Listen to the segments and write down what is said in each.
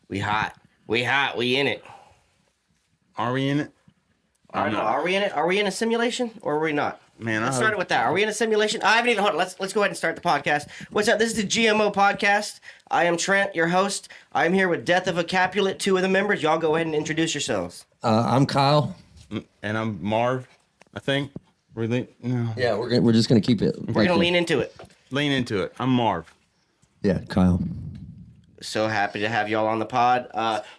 We hot. We hot. We in it. Are we in it? I don't know. Are we in it? Are we in a simulation or are we not? Man, Let's start it with that. Are we in a simulation? I haven't even. Hold on. Let's go ahead and start the podcast. What's up? This is the GMO Podcast. I am Trent, your host. I'm here with Death of a Capulet, two of the members. Y'all go ahead and introduce yourselves. I'm Kyle. And I'm Marv, I think. Really? No. Yeah, we're just gonna keep it. We're gonna lean into it. Lean into it. I'm Marv. Yeah, Kyle. So happy to have y'all on the pod.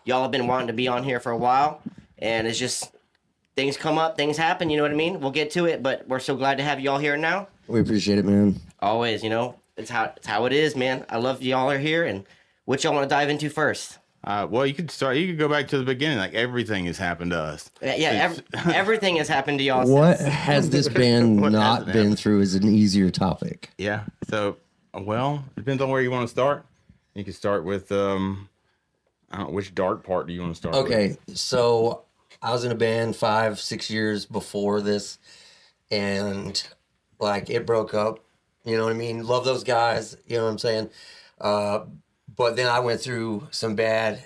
Y'all have been wanting to be on here for a while, and it's just things come up, things happen. You know what I mean? We'll get to it, but we're so glad to have y'all here now. We appreciate it, man. Always, you know, it's how it is, man. I love y'all are here, and what y'all want to dive into first? Well, you could start. You could go back to the beginning. Like everything has happened to us. Yeah, everything has happened to y'all. What since. has this band not been through is an easier topic. Yeah. So, well, depends on where you want to start. You can start with I don't know, which dark part do you want to start with? Okay, so I was in a band 5-6 years before this, and like it broke up. You know what I mean? Love those guys. You know what I'm saying? But then I went through some bad,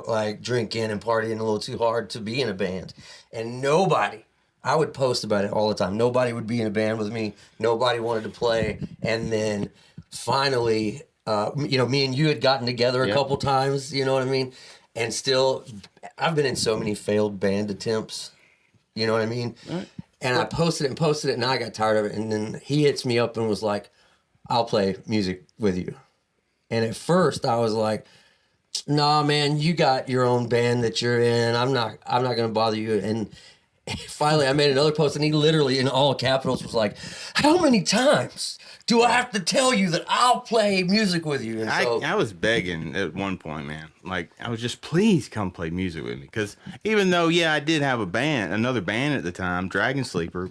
like drinking and partying a little too hard to be in a band. And I would post about it all the time. Nobody would be in a band with me. Nobody wanted to play. And then finally, me and you had gotten together a couple times, you know what I mean? And still, I've been in so many failed band attempts, you know what I mean? Right. And I posted it, and I got tired of it. And then he hits me up and was like, I'll play music with you. And at first I was like, nah, man, you got your own band that you're in. I'm not going to bother you. And finally I made another post, and he literally in all capitals was like, how many times do I have to tell you that I'll play music with you? And so, I was begging at one point, man. Like, I was just, please come play music with me. Because even though, I did have another band at the time, Dragon Sleeper,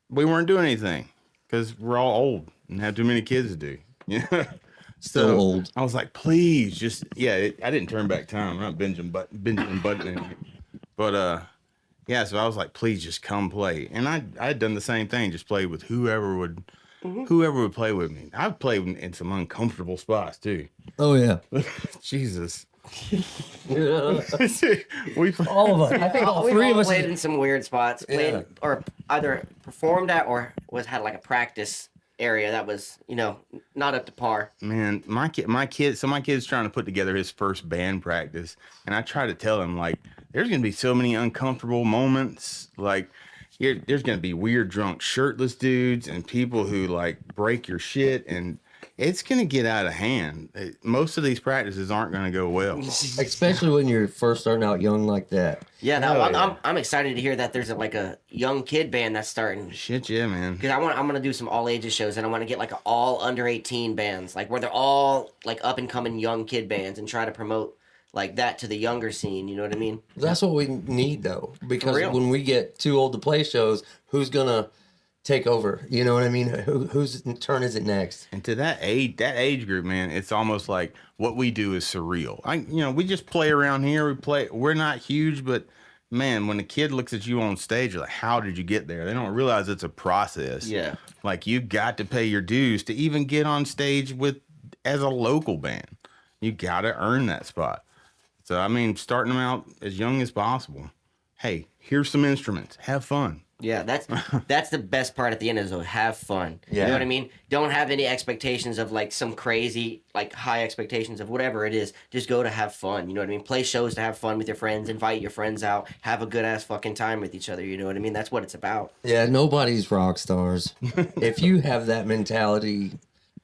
we weren't doing anything because we're all old and have too many kids to do. Yeah. Still old. I was like, please, just, I didn't turn back time. I'm not binging buttoning. But, so I was like, please just come play. And I had done the same thing, just play with whoever would play with me. I've played in some uncomfortable spots, too. Oh, yeah. Jesus. All of us. I think all three of us played in some weird spots, or either performed at or had like a practice area that was, not up to par. Man, my kid's trying to put together his first band practice, and I try to tell him, like, there's gonna be so many uncomfortable moments. Like, there's gonna be weird drunk shirtless dudes and people who like break your shit, and it's gonna get out of hand. Most of these practices aren't gonna go well, especially when you're first starting out young like that. Yeah, I'm excited to hear that there's a young kid band that's starting. Shit, yeah, man. Because I'm gonna do some all ages shows, and I want to get like all under 18 bands, like where they're all like up and coming young kid bands, and try to promote like that to the younger scene. You know what I mean? That's what we need though, because when we get too old to play shows, who's gonna take over? You know what I mean? Whose turn is it next? And to that age group, man, it's almost like what we do is surreal. We just play around here. We're not huge, but man, when a kid looks at you on stage, you're like, how did you get there? They don't realize it's a process. Yeah. Like, you got to pay your dues to even get on stage as a local band. You got to earn that spot. So, starting them out as young as possible. Hey, here's some instruments. Have fun. Yeah, that's the best part at the end is to have fun. Yeah. You know what I mean? Don't have any expectations of like some crazy, like high expectations of whatever it is. Just go to have fun. You know what I mean? Play shows to have fun with your friends, invite your friends out, have a good ass fucking time with each other. You know what I mean? That's what it's about. Yeah, nobody's rock stars. If you have that mentality,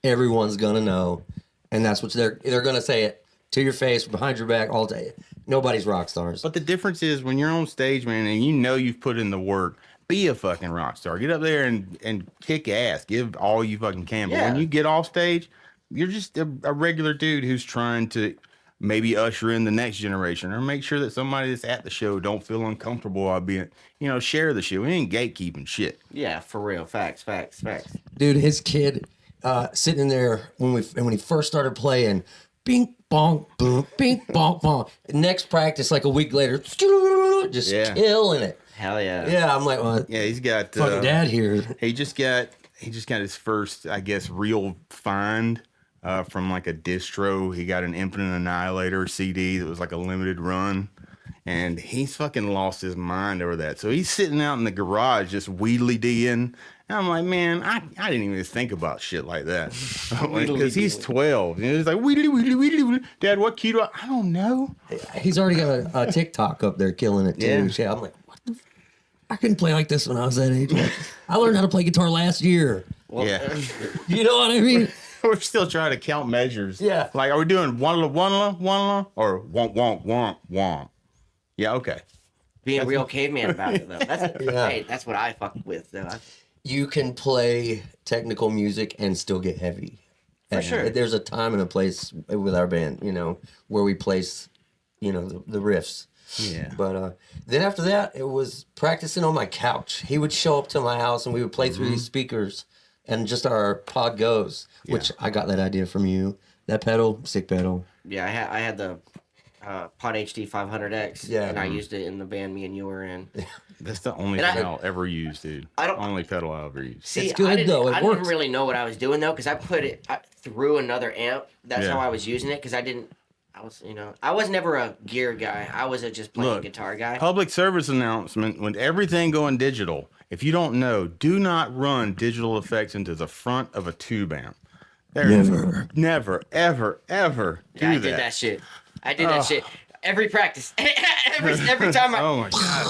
everyone's gonna know, and that's what they're gonna say it to your face, behind your back, all day. Nobody's rock stars. But the difference is when you're on stage, man, and you've put in the work, be a fucking rock star. Get up there and kick ass. Give all you fucking can. But when you get off stage, you're just a regular dude who's trying to maybe usher in the next generation or make sure that somebody that's at the show don't feel uncomfortable while being, share the show. We ain't gatekeeping shit. Yeah, for real. Facts. Dude, his kid sitting there when he first started playing, bing, bong, boom, bing, bong, bong. Next practice, like a week later, just killing it. Hell yeah. Yeah, I'm like, well, yeah, he's got fucking dad here. He just got his first, I guess, real find. from like a distro. He got an Infinite Annihilator CD that was like a limited run. And he's fucking lost his mind over that. So he's sitting out in the garage just wheedly D'ing. And I'm like, man, I didn't even think about shit like that. Because he's 12. And he's like, wheedly, wheedly, wheedly, wheedly. Dad, what key do I don't know. He's already got a TikTok up there killing it, too. Yeah. I'm like, what the I couldn't play like this when I was that age. I learned how to play guitar last year. Well, yeah. You know what I mean? We're still trying to count measures. Yeah. Like, are we doing one or womp? Yeah, okay. Being a real caveman about it, though. Hey, that's what I fuck with, though. You can play technical music and still get heavy. For sure. There's a time and a place with our band, where we place, the riffs. Yeah. But then after that, it was practicing on my couch. He would show up to my house and we would play through these speakers and just our pod goes, which I got that idea from you. That pedal, sick pedal. Yeah, I had the Pod HD 500X, and I used it in the band me and you were in. That's the only thing I'll ever use, dude. Only pedal I'll ever use. See, it's good, I didn't works. really know what I was doing, though, because I put it through another amp. That's how I was using it, because I was never a gear guy. I was a just playing guitar guy. Public service announcement, when everything going digital, if you don't know, do not run digital effects into the front of a tube amp. Never, ever do that. I did that shit. Every practice. every time I... Oh, my God.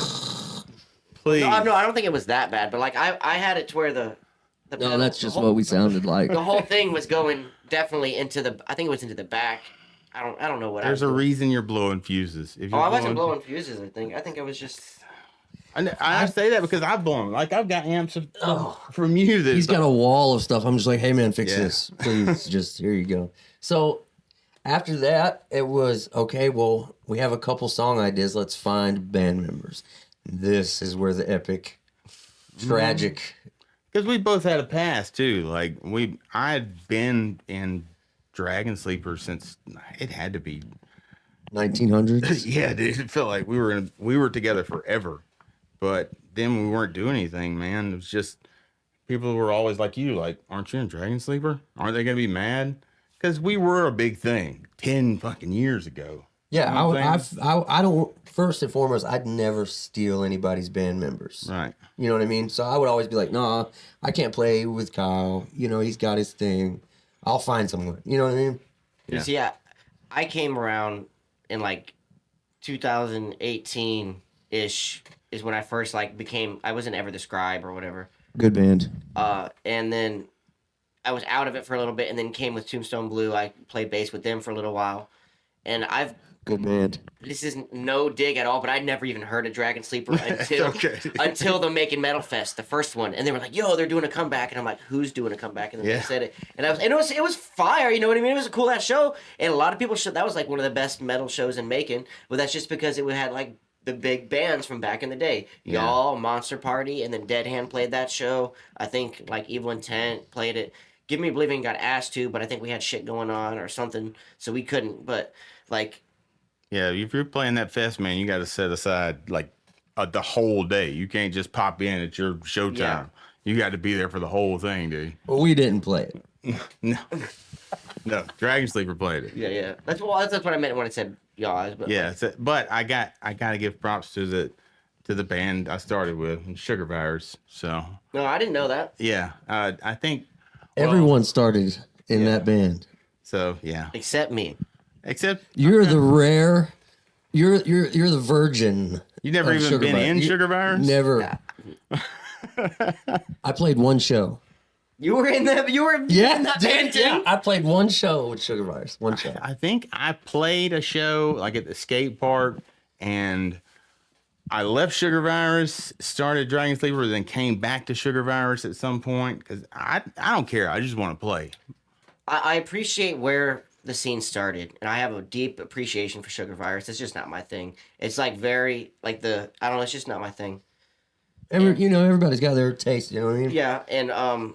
Please. No, I don't think it was that bad, but like I had it to where the no, that's just what we sounded like. The whole thing was going definitely into the back. I don't know what There's a reason you're blowing fuses. I wasn't blowing fuses, I think I was just... I say that because I've blown. Like, I've got amps from you. He's got a wall of stuff. I'm just like, hey, man, fix this. Please, just, here you go. So, after that, it was, okay, well, we have a couple song ideas. Let's find band members. This is where the epic, tragic... Because we both had a past, too. Like, I had been in Dragon Sleeper since it had to be... 1900s? Yeah, dude. It felt like we were together forever. But then we weren't doing anything, man. It was just people were always like you, like, aren't you in Dragon Sleeper? Aren't they gonna be mad? Because we were a big thing 10 fucking years ago. Yeah, I don't. First and foremost, I'd never steal anybody's band members. Right. You know what I mean? So I would always be like, nah, I can't play with Kyle. He's got his thing. I'll find someone. You know what I mean? Yeah. See, I came around in like 2018 ish. Is when I first I wasn't ever the Scribe or whatever. Good band. And then I was out of it for a little bit, and then came with Tombstone Blue. I played bass with them for a little while, and good band. This isn't no dig at all, but I'd never even heard of Dragon Sleeper until the Macon Metal Fest, the first one, and they were like, "Yo, they're doing a comeback," and I'm like, "Who's doing a comeback?" And then they said it, and it was fire. You know what I mean? It was a cool ass show, and a lot of people that was like one of the best metal shows in Macon. But that's just because it had like the big bands from back in the day. Y'all, Monster Party, and then Dead Hand played that show. I think like Evil Intent played it. Give Me Believing got asked to, but I think we had shit going on or something, so we couldn't. But like, yeah, if you're playing that fest, man, you got to set aside like the whole day. You can't just pop in at your showtime. Yeah. You got to be there for the whole thing, dude. Well, we didn't play it. No, Dragon Sleeper played it. Yeah. That's what I meant when I said y'all. But yeah, but I got to give props to the band I started with, Sugar Virus. So no, I didn't know that. Yeah, I think everyone started in that band. So yeah, except me. Except you're the rare. You're the virgin. You never even been in Sugar Virus? Never. I played one show. You were in that band too? Yeah, I played one show with Sugar Virus. One show. I think I played a show like at the skate park, and I left Sugar Virus, started Dragon Sleeper, then came back to Sugar Virus at some point because I don't care. I just want to play. I appreciate where the scene started, and I have a deep appreciation for Sugar Virus. It's just not my thing. It's like very like I don't know. It's just not my thing. Everybody's got their taste. You know what I mean? Yeah, and I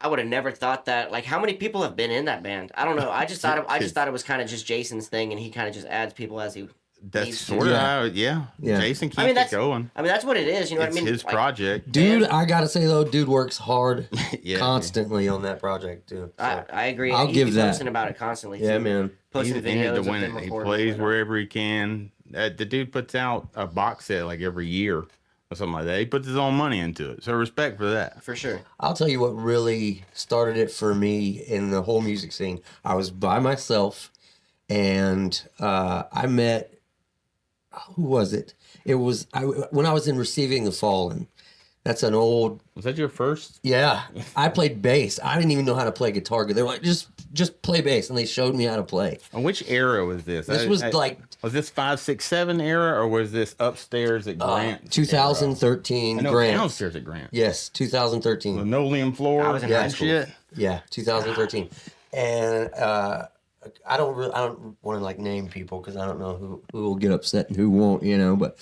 would have never thought that. Like, how many people have been in that band? I don't know. I just thought it was kind of just Jason's thing, and he kind of just adds people as he. That's sort of how, Jason keeps it going. I mean, that's what it is. You know what I mean? His project. Dude, I got to say, though, dude works hard Yeah, constantly on that project, too. So. I agree. I'll give that. Posting about it constantly. Yeah, too. man. Posting He's in it videos to of win them it. He recording plays and whatnot. wherever he can. The dude puts out a box set like every year or something like that. He puts his own money into it. So respect for that. For sure. I'll tell you what really started it for me in the whole music scene. I was by myself, and I met, who was it? It was when I was in Receiving the Fallen. That's an old. Was that your first? Yeah, I played bass. I didn't even know how to play guitar. They were like, just play bass, and they showed me how to play. And which era was this? This was like. Was this 5, 6, 7 era, or was this upstairs at Grant? 2013 I know Grant. downstairs at Grant. Yes, 2013. Linoleum floor. I was in high school. Shit. Yeah, 2013. And I don't want to like name people because I don't know who will get upset and who won't, you know. But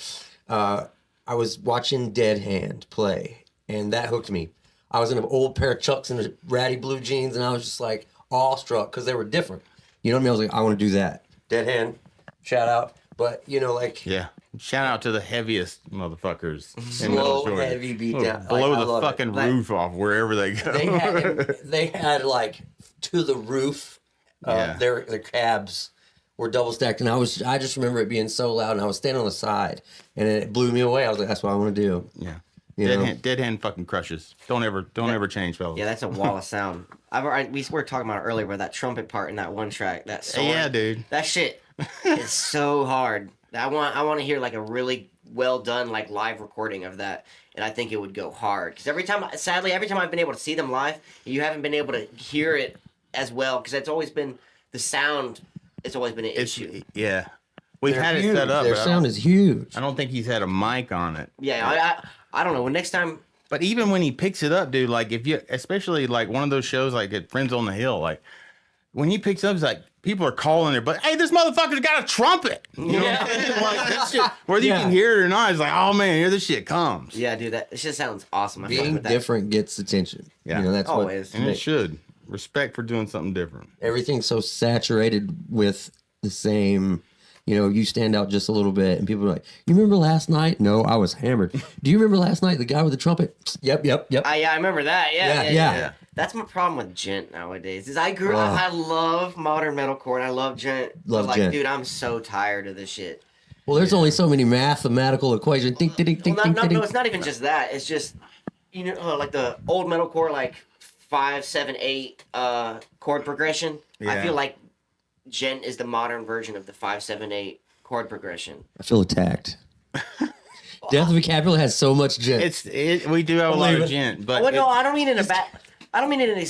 I was watching Dead Hand play, and that hooked me. I was in an old pair of Chucks and a ratty blue jeans, and I was just like awestruck because they were different. You know what I mean? I was like, I want to do that. Dead Hand, shout out. But you know, like Shout out to the heaviest motherfuckers in slow, Middle Georgia. heavy beat down. Blow Like, the fucking roof off wherever they go. They had like to the roof. Their cabs were double stacked, and I just remember it being so loud, and I was standing on the side, and it blew me away. I was like, "That's what I want to do." Yeah, You dead hand fucking crushes. Don't ever change, fellas. Yeah, that's a wall of sound. We were talking about it earlier, but that trumpet part in that one track, that song. Yeah, dude. That shit is so hard. I want to hear like a really well done like live recording of that, and I think it would go hard. Because sadly, every time I've been able to see them live, you haven't been able to hear it as well because it's always been the sound. It's always been an issue. Yeah, we've They're had huge. it set up. Their sound is huge. I don't think he's had a mic on it. Yeah, I don't know. Well, next time. But even when he picks it up, dude, like if you, especially like one of those shows like at Friends on the Hill, like when he picks up, it's like people are calling there, but hey, this motherfucker's got a trumpet. You know what I'm saying? Like that shit, whether you can hear it or not, it's like, oh man, here this shit comes. Yeah, dude, it just sounds awesome. Being different gets attention. Yeah, you know, that's always. And it should. Respect for doing something different. Everything's so saturated with the same. You know, you stand out just a little bit, and people are like, "You remember last night?" No, I was hammered. Do you remember last night? The guy with the trumpet? Yep. Yeah, I remember that. Yeah. That's my problem with gent nowadays. Is I love modern metalcore and I love gent. Gent. Dude, I'm so tired of this shit. Well, there's only so many mathematical equations. Ding, ding, ding, ding, No, ding. it's not even just that. It's just like the old metalcore, like 5, 7, 8 chord progression. Yeah. I feel like gent is the modern version of the 5, 7, 8 chord progression. I feel attacked. Death of a Capulet has so much gent. We do have a lot of gent, but no, I don't mean in a bad. I don't mean it in a.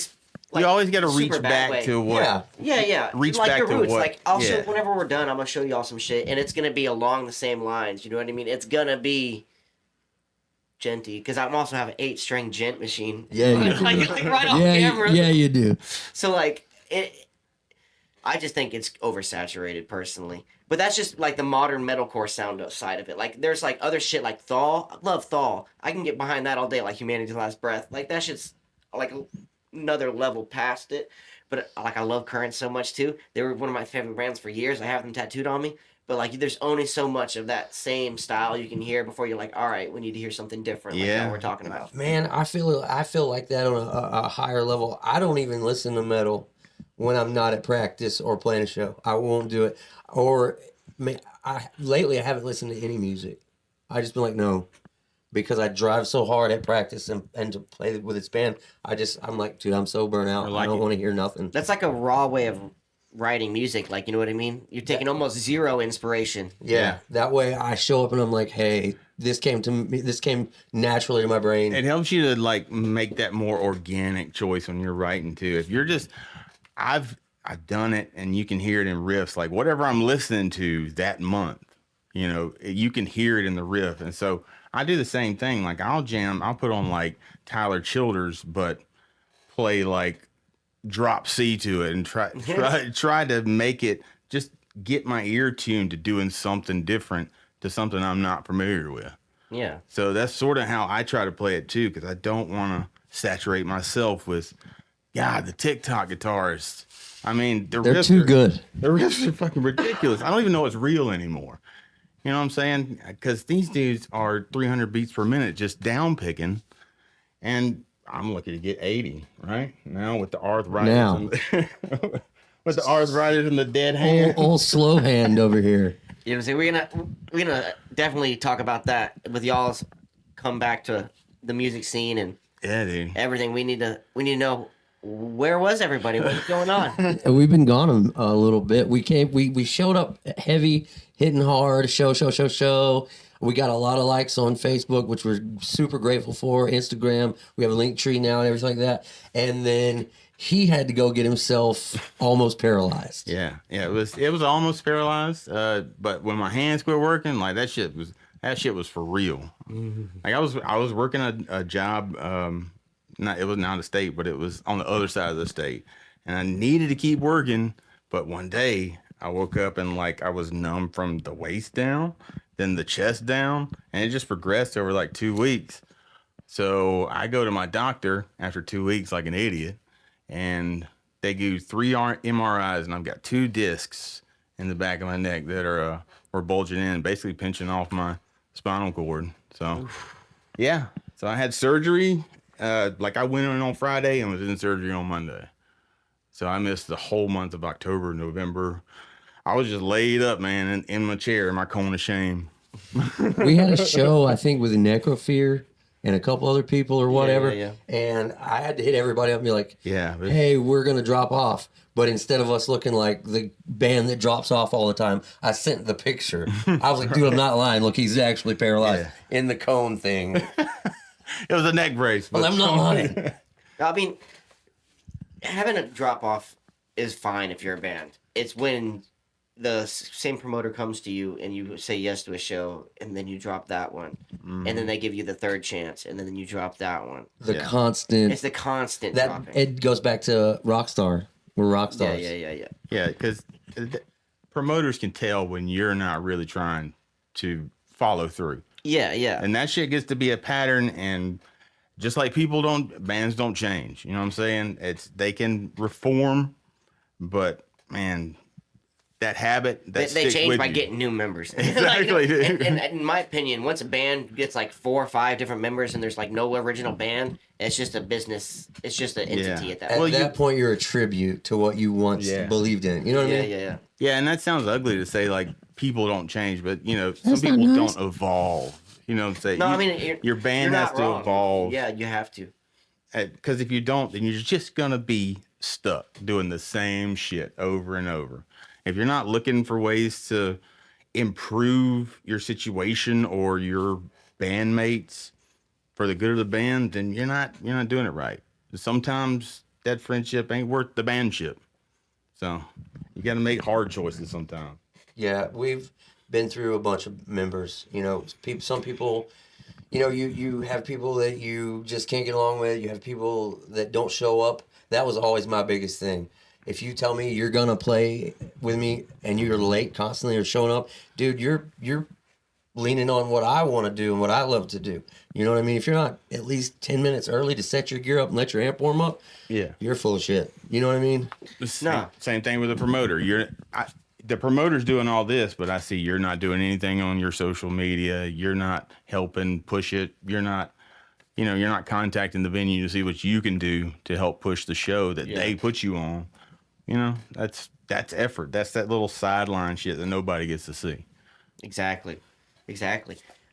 Like, you always got to reach super bad back way. to what. Yeah. Reach like back your to roots. what. Like I'll show whenever we're done. I'm gonna show y'all some shit, and it's gonna be along the same lines. You know what I mean? It's gonna be genty because I'm also have an 8-string gent machine. Yeah, you do. like right off camera. Yeah, you do. So like it. I just think it's oversaturated personally, but that's just like the modern metalcore sound side of it. Like there's like other shit like Thaw. I love Thaw. I can get behind that all day. Like Humanity's Last Breath. Like that shit's like another level past it. But like I love Current so much too. They were one of my favorite bands for years. I have them tattooed on me. But like there's only so much of that same style you can hear before you're like, all right, we need to hear something different. Like that we're talking about. Man, I feel like that on a higher level. I don't even listen to metal when I'm not at practice or playing a show. I won't do it. Or lately I haven't listened to any music. I just been like, no. Because I drive so hard at practice and to play with this band, I'm like, dude, I'm so burnt out. I don't want to hear nothing. That's like a raw way of writing music. Like, you know what I mean? You're taking almost zero inspiration. Yeah. That way I show up and I'm like, hey, this came to me. This came naturally to my brain. It helps you to like make that more organic choice when you're writing too. If you're just, I've done it, and you can hear it in riffs. Like whatever I'm listening to that month, you know, you can hear it in the riff. And so I do the same thing. Like I'll put on like Tyler Childers, but play like drop C to it and try to make it, just get my ear tuned to doing something different to something I'm not familiar with. Yeah. So that's sort of how I try to play it too, because I don't want to saturate myself with, the TikTok guitarists. I mean, they're too good. The riffs are fucking ridiculous. I don't even know it's real anymore. You know what I'm saying? Because these dudes are 300 beats per minute just down picking, and I'm looking to get 80 right now with the arthritis. Now. And with the arthritis and the dead hand. Old slow hand over here. You know what I'm saying? We're gonna definitely talk about that with y'all's come back to the music scene and Yeah, dude. everything. We need to know where was everybody? What's going on? We've been gone a little bit. We showed up heavy, hitting hard, show. We got a lot of likes on Facebook, which we're super grateful for. Instagram, we have a link tree now and everything like that. And then he had to go get himself almost paralyzed. Yeah, it was almost paralyzed. But when my hands quit working, like that shit was for real. Like I was working a job. It was not a state, but it was on the other side of the state, and I needed to keep working. But one day I woke up and like I was numb from the waist down, then the chest down, and it just progressed over like 2 weeks. So I go to my doctor after 2 weeks like an idiot, and they do 3 MRIs, and I've got 2 discs in the back of my neck that were bulging in, basically pinching off my spinal cord. So, yeah. So I had surgery. Like I went in on Friday and was in surgery on Monday. So I missed the whole month of October, November. I was just laid up, man, in my chair, in my cone of shame. We had a show, I think, with Necrofear and a couple other people or whatever. Yeah. And I had to hit everybody up and be like, Yeah. hey, we're going to drop off. But instead of us looking like the band that drops off all the time, I sent the picture. I was like, dude, I'm not lying. Look, he's actually paralyzed in the cone thing. It was a neck brace. But I'm not lying. I mean, having a drop off is fine if you're a band. It's when the same promoter comes to you and you say yes to a show and then you drop that one, and then they give you the third chance and then you drop that one. The constant. It's the constant that dropping. it goes back to Rockstar. We're rock stars. Yeah. Yeah, because promoters can tell when you're not really trying to follow through. Yeah. And that shit gets to be a pattern, and just like bands don't change. You know what I'm saying? They can reform, but man, that habit they change by getting new members. Exactly. and in my opinion, once a band gets like 4 or 5 different members and there's like no original band, it's just a business. It's just an entity at that point. At that point, you're a tribute to what you once believed in. You know what I mean? Yeah. And that sounds ugly to say, like, people don't change, but, you know, some people don't evolve. You know what I'm saying? No, I mean, your band has to evolve. Yeah, you have to. Because if you don't, then you're just going to be stuck doing the same shit over and over. If you're not looking for ways to improve your situation or your bandmates for the good of the band, then you're not doing it right. Sometimes that friendship ain't worth the bandship. So you got to make hard choices sometimes. Yeah, we've been through a bunch of members. You know, some people, you know, you have people that you just can't get along with. You have people that don't show up. That was always my biggest thing. If you tell me you're gonna play with me and you're late constantly or showing up, dude, you're leaning on what I want to do and what I love to do. You know what I mean? If you're not at least 10 minutes early to set your gear up and let your amp warm up, you're full of shit. You know what I mean? Same thing with the promoter. The promoter's doing all this, but I see you're not doing anything on your social media. You're not helping push it. You're not contacting the venue to see what you can do to help push the show that they put you on. You know, that's effort. That's that little sideline shit that nobody gets to see. Exactly.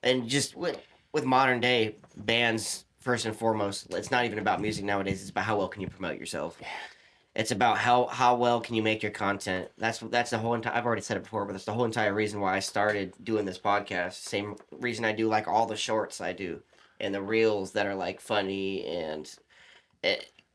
And just with modern day bands, first and foremost, it's not even about music nowadays. It's about how well can you promote yourself. It's about how well can you make your content. That's the whole entire. I've already said it before, but that's the whole entire reason why I started doing this podcast. Same reason I do like all the shorts I do and the reels that are like funny and.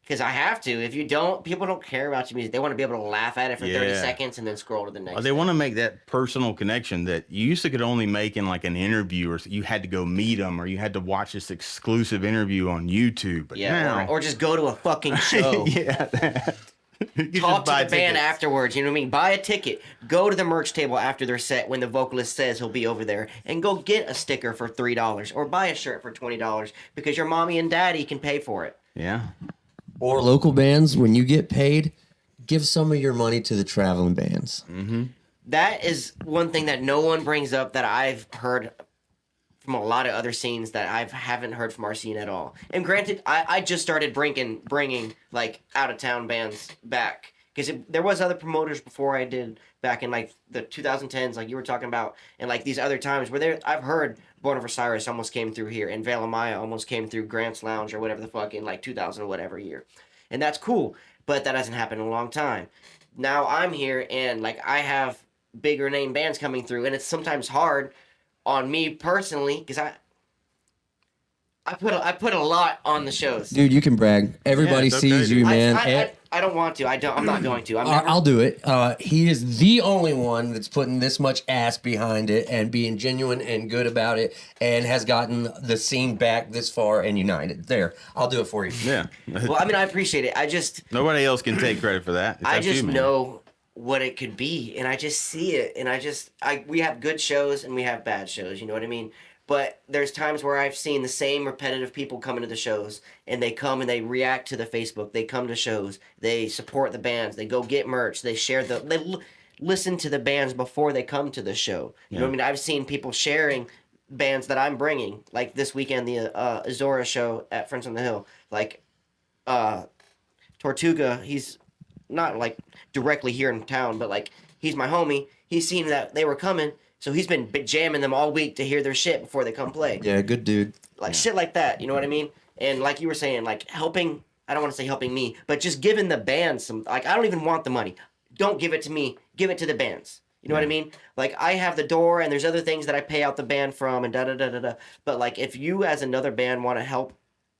Because I have to. If you don't, people don't care about your music. They want to be able to laugh at it for 30 seconds and then scroll to the next. They want to make that personal connection that you used to could only make in like an interview, or you had to go meet them, or you had to watch this exclusive interview on YouTube. But now, or just go to a fucking show. Talk to the band afterwards. You know what I mean? Buy a ticket. Go to the merch table after their set when the vocalist says he'll be over there, and go get a sticker for $3 or buy a shirt for $20 because your mommy and daddy can pay for it. Yeah. Or local bands, when you get paid, give some of your money to the traveling bands. Mm-hmm. that is one thing that no one brings up that I've heard from a lot of other scenes that I haven't heard from our scene at all. And granted, I just started bringing like out of town bands back because there was other promoters before I did back in like the 2010s, like you were talking about, and like these other times where I've heard Born of Osiris almost came through here, and Veil of Maya almost came through Grant's Lounge or whatever the fuck in like 2000 whatever year, and that's cool. But that hasn't happened in a long time. Now I'm here and like I have bigger name bands coming through, and it's sometimes hard on me personally because I put a lot on the shows. Dude, you can brag. Everybody sees you, man. I don't want to. I'm not going to. I'll do it. He is the only one that's putting this much ass behind it and being genuine and good about it and has gotten the scene back this far and united. There, I'll do it for you. Yeah. Well, I mean, I appreciate it. I just Nobody else can take credit for that. I just know what it could be, and I just see it, and we have good shows and we have bad shows. You know what I mean? But there's times where I've seen the same repetitive people come into the shows, and they come and they react to the Facebook. They come to shows. They support the bands. They go get merch. They share they listen to the bands before they come to the show. You know what I mean? I've seen people sharing bands that I'm bringing. Like this weekend, the Azora show at Friends on the Hill. Like Tortuga, he's not like directly here in town, but like he's my homie. He's seen that they were coming. So he's been jamming them all week to hear their shit before they come play. Yeah, good dude. Like shit like that, you know what I mean? And like you were saying, like helping, I don't want to say helping me, but just giving the band some, like I don't even want the money. Don't give it to me, give it to the bands. You know what I mean? Like I have the door and there's other things that I pay out the band from and da-da-da-da-da. But like if you as another band want to help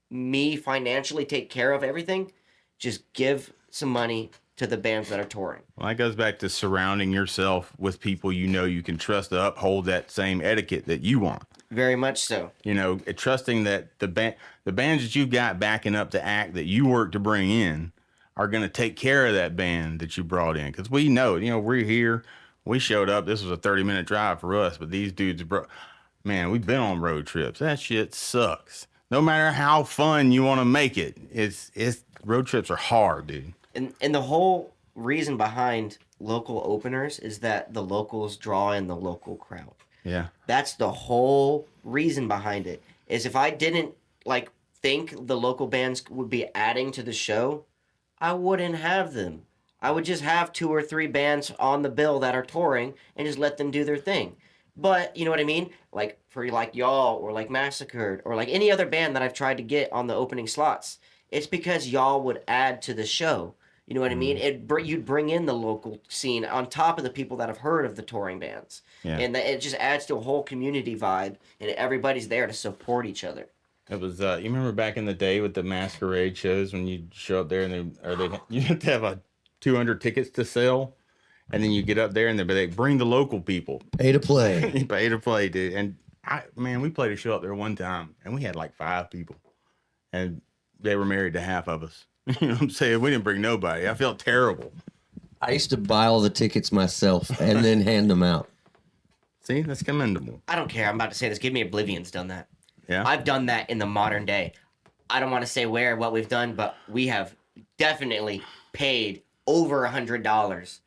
me financially take care of everything, just give some money to the bands that are touring. Well, that goes back to surrounding yourself with people you know you can trust to uphold that same etiquette that you want. Very much so. You know, trusting that the bands that you've got backing up the act that you work to bring in are going to take care of that band that you brought in. Because we know, you know, we're here. We showed up. This was a 30-minute drive for us, but these dudes, man, we've been on road trips. That shit sucks. No matter how fun you want to make it, it's road trips are hard, dude. And the whole reason behind local openers is that the locals draw in the local crowd. Yeah. That's the whole reason behind it. Is if I didn't like think the local bands would be adding to the show, I wouldn't have them. I would just have 2 or 3 bands on the bill that are touring and just let them do their thing. But you know what I mean? Like for like y'all or like Massacred or like any other band that I've tried to get on the opening slots, it's because y'all would add to the show. You know what I mean? You'd bring in the local scene on top of the people that have heard of the touring bands. Yeah. And it just adds to a whole community vibe, and everybody's there to support each other. It was, you remember back in the day with the masquerade shows when you show up there and you have to have 200 tickets to sell, and then you get up there and they bring the local people. Pay to play. Pay to play, dude. And we played a show up there one time, and we had like 5 people, and they were married to half of us. You know what I'm saying? We didn't bring nobody. I felt terrible. I used to buy all the tickets myself and then hand them out. See, that's commendable. I don't care. I'm about to say this. Give Me Oblivion's done that. Yeah. I've done that in the modern day. I don't want to say what we've done, but we have definitely paid over $100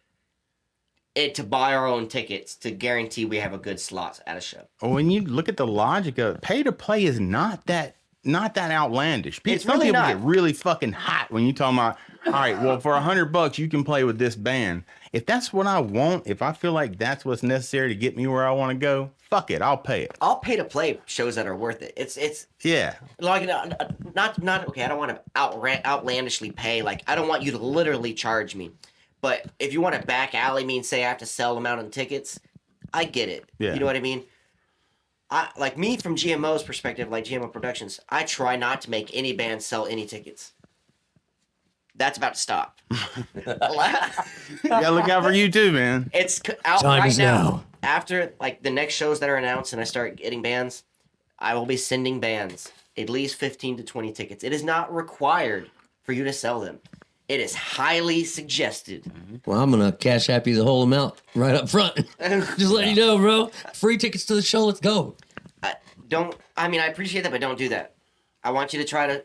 to buy our own tickets to guarantee we have a good slot at a show. When you look at the logic of it, pay to play is not that outlandish. Some people get really fucking hot when you talking about, all right, well, for $100 you can play with this band. If that's what I want, if I feel like that's what's necessary to get me where I want to go, fuck it, I'll pay it. I'll pay to play shows that are worth it. It's yeah. Like not okay. I don't want to outlandishly pay. Like I don't want you to literally charge me. But if you want to back alley me and say I have to sell them out on tickets, I get it. Yeah. You know what I mean? Like me from GMO's perspective, like GMO Productions, I try not to make any band sell any tickets. That's about to stop. Gotta look out for you too, man. It's out Time right is now. After like the next shows that are announced and I start getting bands, I will be sending bands at least 15 to 20 tickets. It is not required for you to sell them. It is highly suggested. Well, I'm going to cash app you the whole amount right up front. Just let you know, bro. Free tickets to the show. Let's go. I appreciate that, but don't do that. I want you to try to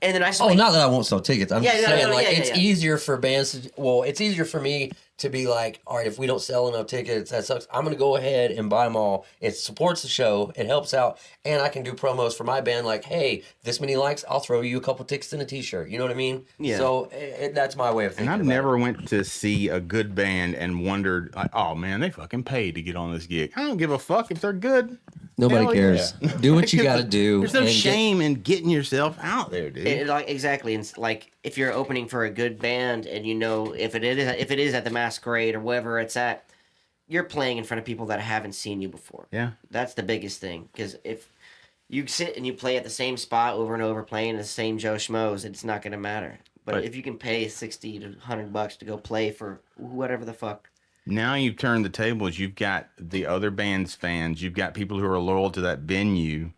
And then I Oh, not that I won't sell tickets. I'm just saying, it's easier for bands to, it's easier for me to be like, all right, if we don't sell enough tickets, that sucks. I'm going to go ahead and buy them all. It supports the show. It helps out. And I can do promos for my band like, hey, this many likes, I'll throw you a couple tickets and a t-shirt. You know what I mean? Yeah. So that's my way of thinking. And I never went to see a good band and wondered, like, oh man, they fucking paid to get on this gig. I don't give a fuck if they're good. Nobody Hell cares. yeah. Do what you got to do. There's no shame in getting yourself out there, dude. Exactly. And like if you're opening for a good band and you know if it is at the Masquerade or wherever it's at, you're playing in front of people that haven't seen you before. Yeah. That's the biggest thing. Because if you sit and you play at the same spot over and over playing the same Joe Schmoes, it's not going to matter. But if you can pay $60 to $100 to go play for whatever the fuck. Now you've turned the tables. You've got the other band's fans. You've got people who are loyal to that venue.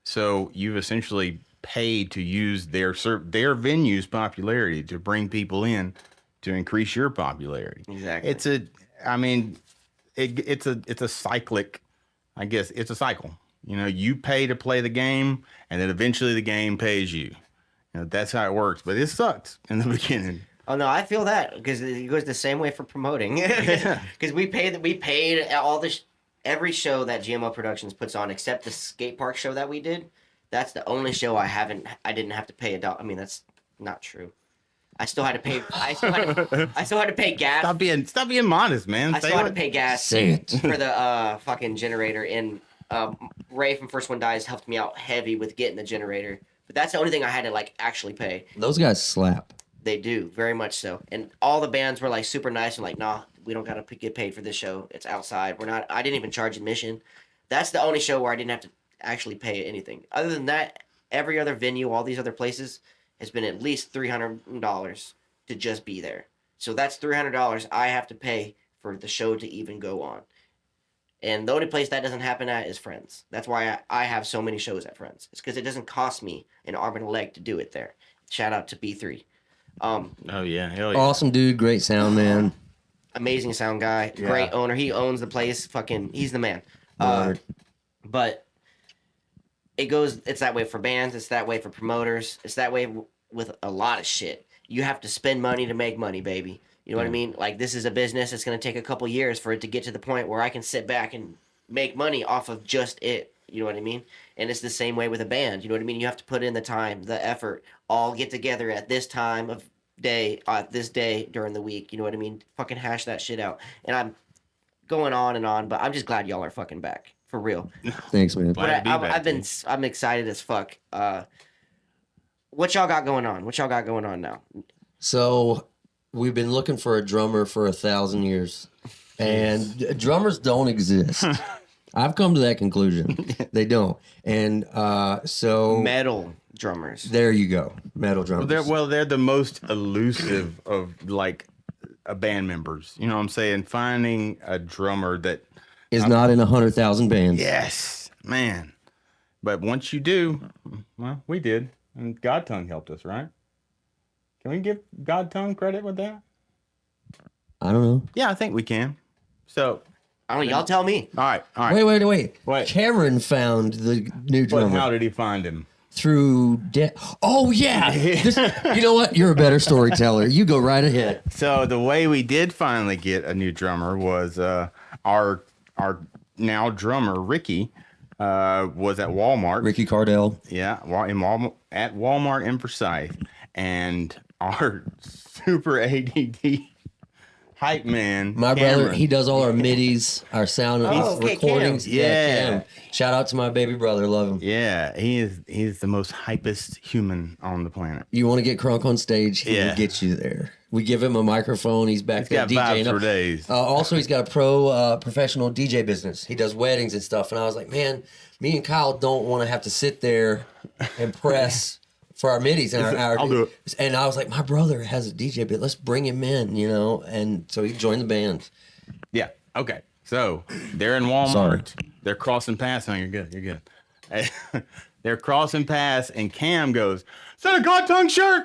So you've essentially paid to use their venue's popularity to bring people in to increase your popularity. Exactly. It's a cyclic, I guess it's a cycle. You know, you pay to play the game and then eventually the game pays you. You know, that's how it works, but it sucks in the beginning. Oh no, I feel that because it goes the same way for promoting. Because we paid all every show that GMO Productions puts on except the skate park show that we did. That's the only show I didn't have to pay $1. I mean, that's not true. I still had to pay. I still had to pay gas. Stop being modest, man. I still had to pay gas Say it. for the fucking generator. And Ray from First One Dies helped me out heavy with getting the generator. But that's the only thing I had to like actually pay. Those guys slap. They do, very much so. And all the bands were like super nice and like, nah, we don't gotta get paid for this show. It's outside. I didn't even charge admission. That's the only show where I didn't have to actually pay anything. Other than that, every other venue, all these other places, has been at least $300 to just be there. So that's $300 I have to pay for the show to even go on. And the only place that doesn't happen at is Friends. That's why I have so many shows at Friends. It's because it doesn't cost me an arm and a leg to do it there. Shout out to B3. Oh yeah, hell yeah. Awesome dude, great sound man. Amazing sound guy, great owner. He owns the place. He's the man. But it's that way for bands. It's that way for promoters. It's that way with a lot of shit. You have to spend money to make money, baby. You know what I mean? Like this is a business. It's going to take a couple years for it to get to the point where I can sit back and make money off of just it. You know what I mean? And it's the same way with a band. You know what I mean? You have to put in the time, the effort, all get together at this time of day, this day during the week. You know what I mean? Fucking hash that shit out. And I'm going on, but I'm just glad y'all are fucking back. For real. Thanks, man. But I'm excited as fuck. What y'all got going on? What y'all got going on now? So we've been looking for a drummer for 1,000 years. And drummers don't exist. I've come to that conclusion. They don't. And so metal drummers. There you go. Metal drummers. They're the most elusive of like band members. You know what I'm saying? Finding a drummer that is not in 100,000 bands. Yes, man. But once you do, well, we did. And God Tongue helped us, right? Can we give God Tongue credit with that? I don't know. Yeah, I think we can. So I don't know. Y'all tell me. All right. Wait. Cameron found the new drummer. But how did he find him? Through Oh yeah. You know what? You're a better storyteller. You go right ahead. So the way we did finally get a new drummer was our now drummer Ricky was at Walmart. Ricky Cardell. Yeah, at Walmart in Forsyth, and our super ADD hype man, my Cameron. brother, he does all our midis, our sound recordings. Cam. Yeah. Cam. Shout out to my baby brother, love him. Yeah, he's the most hypest human on the planet. You want to get crunk on stage, he will get you there. We give him a microphone. He's back there DJing for days. Also, he's got a professional DJ business. He does weddings and stuff. And I was like, man, me and Kyle don't want to have to sit there and press for our midis and I'll do it. And I was like, my brother has a DJ bit. Let's bring him in, you know. And so he joined the band. Yeah. Okay. So they're in Walmart. Sorry. They're crossing paths. No, you're good. You're good. They're crossing paths, and Cam goes, "Is that a God Tongue shirt?"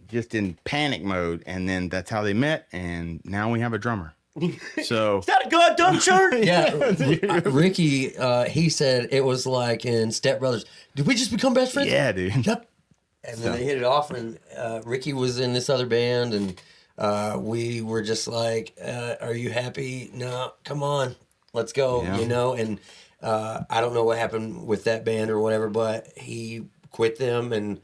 Just in panic mode. And then that's how they met, and now we have a drummer. So is that a God Tongue shirt? Yeah, Ricky, he said it was like in Step Brothers. Did we just become best friends? Yeah, dude. Yep. And then they hit it off, and Ricky was in this other band, and we were just like, "Are you happy? No, come on, let's go." Yeah. You know, and I don't know what happened with that band or whatever, but he quit them and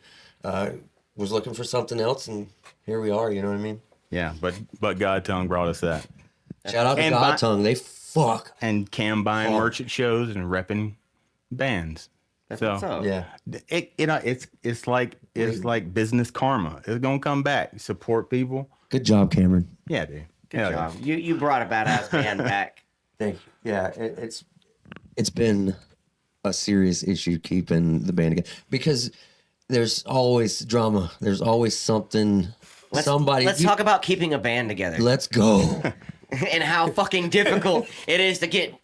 was looking for something else, and here we are. You know what I mean? Yeah, but God Tongue brought us that. Shout out to And God Tongue. They fuck. And Cam buying merch at shows and repping bands. That's So what's up. Yeah. It's like business karma. It's gonna come back. Support people. Good job, Cameron. Yeah, dude. Good Hell job. You brought a badass band back. Thank you. Yeah, It's been a serious issue keeping the band together because there's always drama. There's always something. Let's Somebody. talk about keeping a band together Let's go. and how fucking difficult it is to get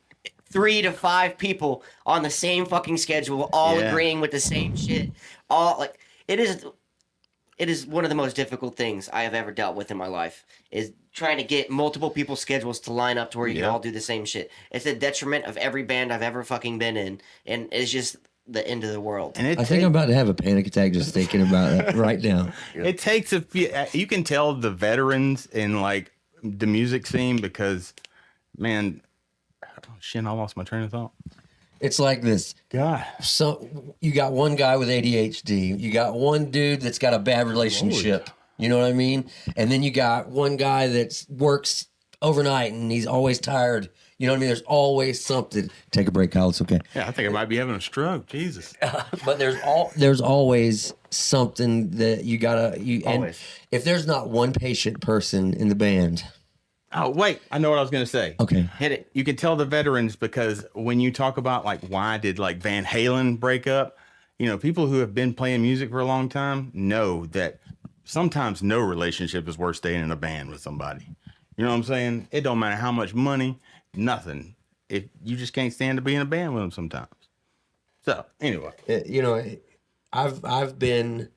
3 to 5 people on the same fucking schedule, all Yeah. agreeing with the same shit. All like it is one of the most difficult things I have ever dealt with in my life. Is trying to get multiple people's schedules to line up to where you can all do the same shit. It's a detriment of every band I've ever fucking been in, and it's just the end of the world. And I think I'm about to have a panic attack just thinking about it right now. it takes a few. You can tell the veterans in like the music scene because, man, shit, I lost my train of thought. It's like this. God. So you got one guy with ADHD. You got one dude that's got a bad relationship. You know what I mean? And then you got one guy that works overnight and he's always tired. You know what I mean? There's always something. Take a break, Kyle. It's okay. Yeah, I think I might be having a stroke. Jesus. but There's always something that you gotta. And Always. if there's not one patient person in the band, Oh, wait. I know what I was going to say. okay. Hit it. You can tell the veterans because when you talk about like why did like Van Halen break up, you know, people who have been playing music for a long time know that sometimes no relationship is worth staying in a band with somebody. You know what I'm saying? It don't matter how much money, nothing. If you just can't stand to be in a band with them sometimes. So anyway, you know, I've been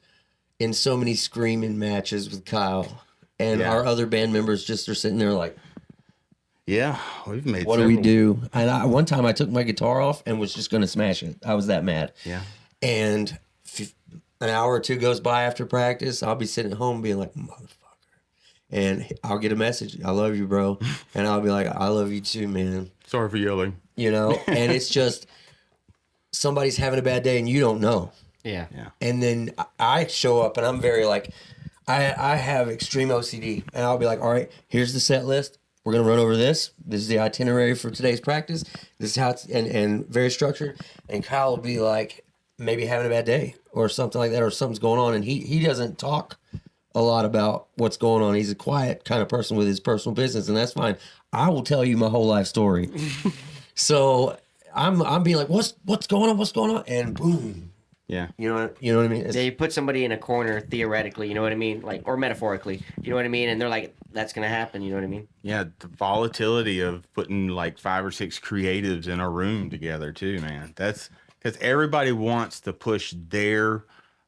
in so many screaming matches with Kyle, and Yeah. our other band members just are sitting there like, yeah, we've made. What do we several- do? And one time I took my guitar off and was just going to smash it. I was that mad. Yeah, and an hour or two goes by after practice, I'll be sitting at home being like, motherfucker, and I'll get a message, I love you, bro, and I'll be like, I love you too, man. sorry for yelling. You know, and it's just somebody's having a bad day and you don't know. Yeah. And then I show up and I'm very like, I have extreme OCD, and I'll be like, all right, here's the set list. We're going to run over this. This is the itinerary for today's practice. This is how it's, and very structured. And Kyle will be like, maybe having a bad day or something like that, or something's going on. And he doesn't talk a lot about what's going on. He's a quiet kind of person with his personal business, and that's fine. I will tell you my whole life story. So I'm being like, what's going on? What's going on? And boom. Yeah, You know what I mean? It's- Yeah, you put somebody in a corner theoretically, you know what I mean? Like, or metaphorically, you know what I mean? And they're like, that's going to happen, you know what I mean? yeah. The volatility of putting like 5 or 6 creatives in a room together too, man. That's because everybody wants to push their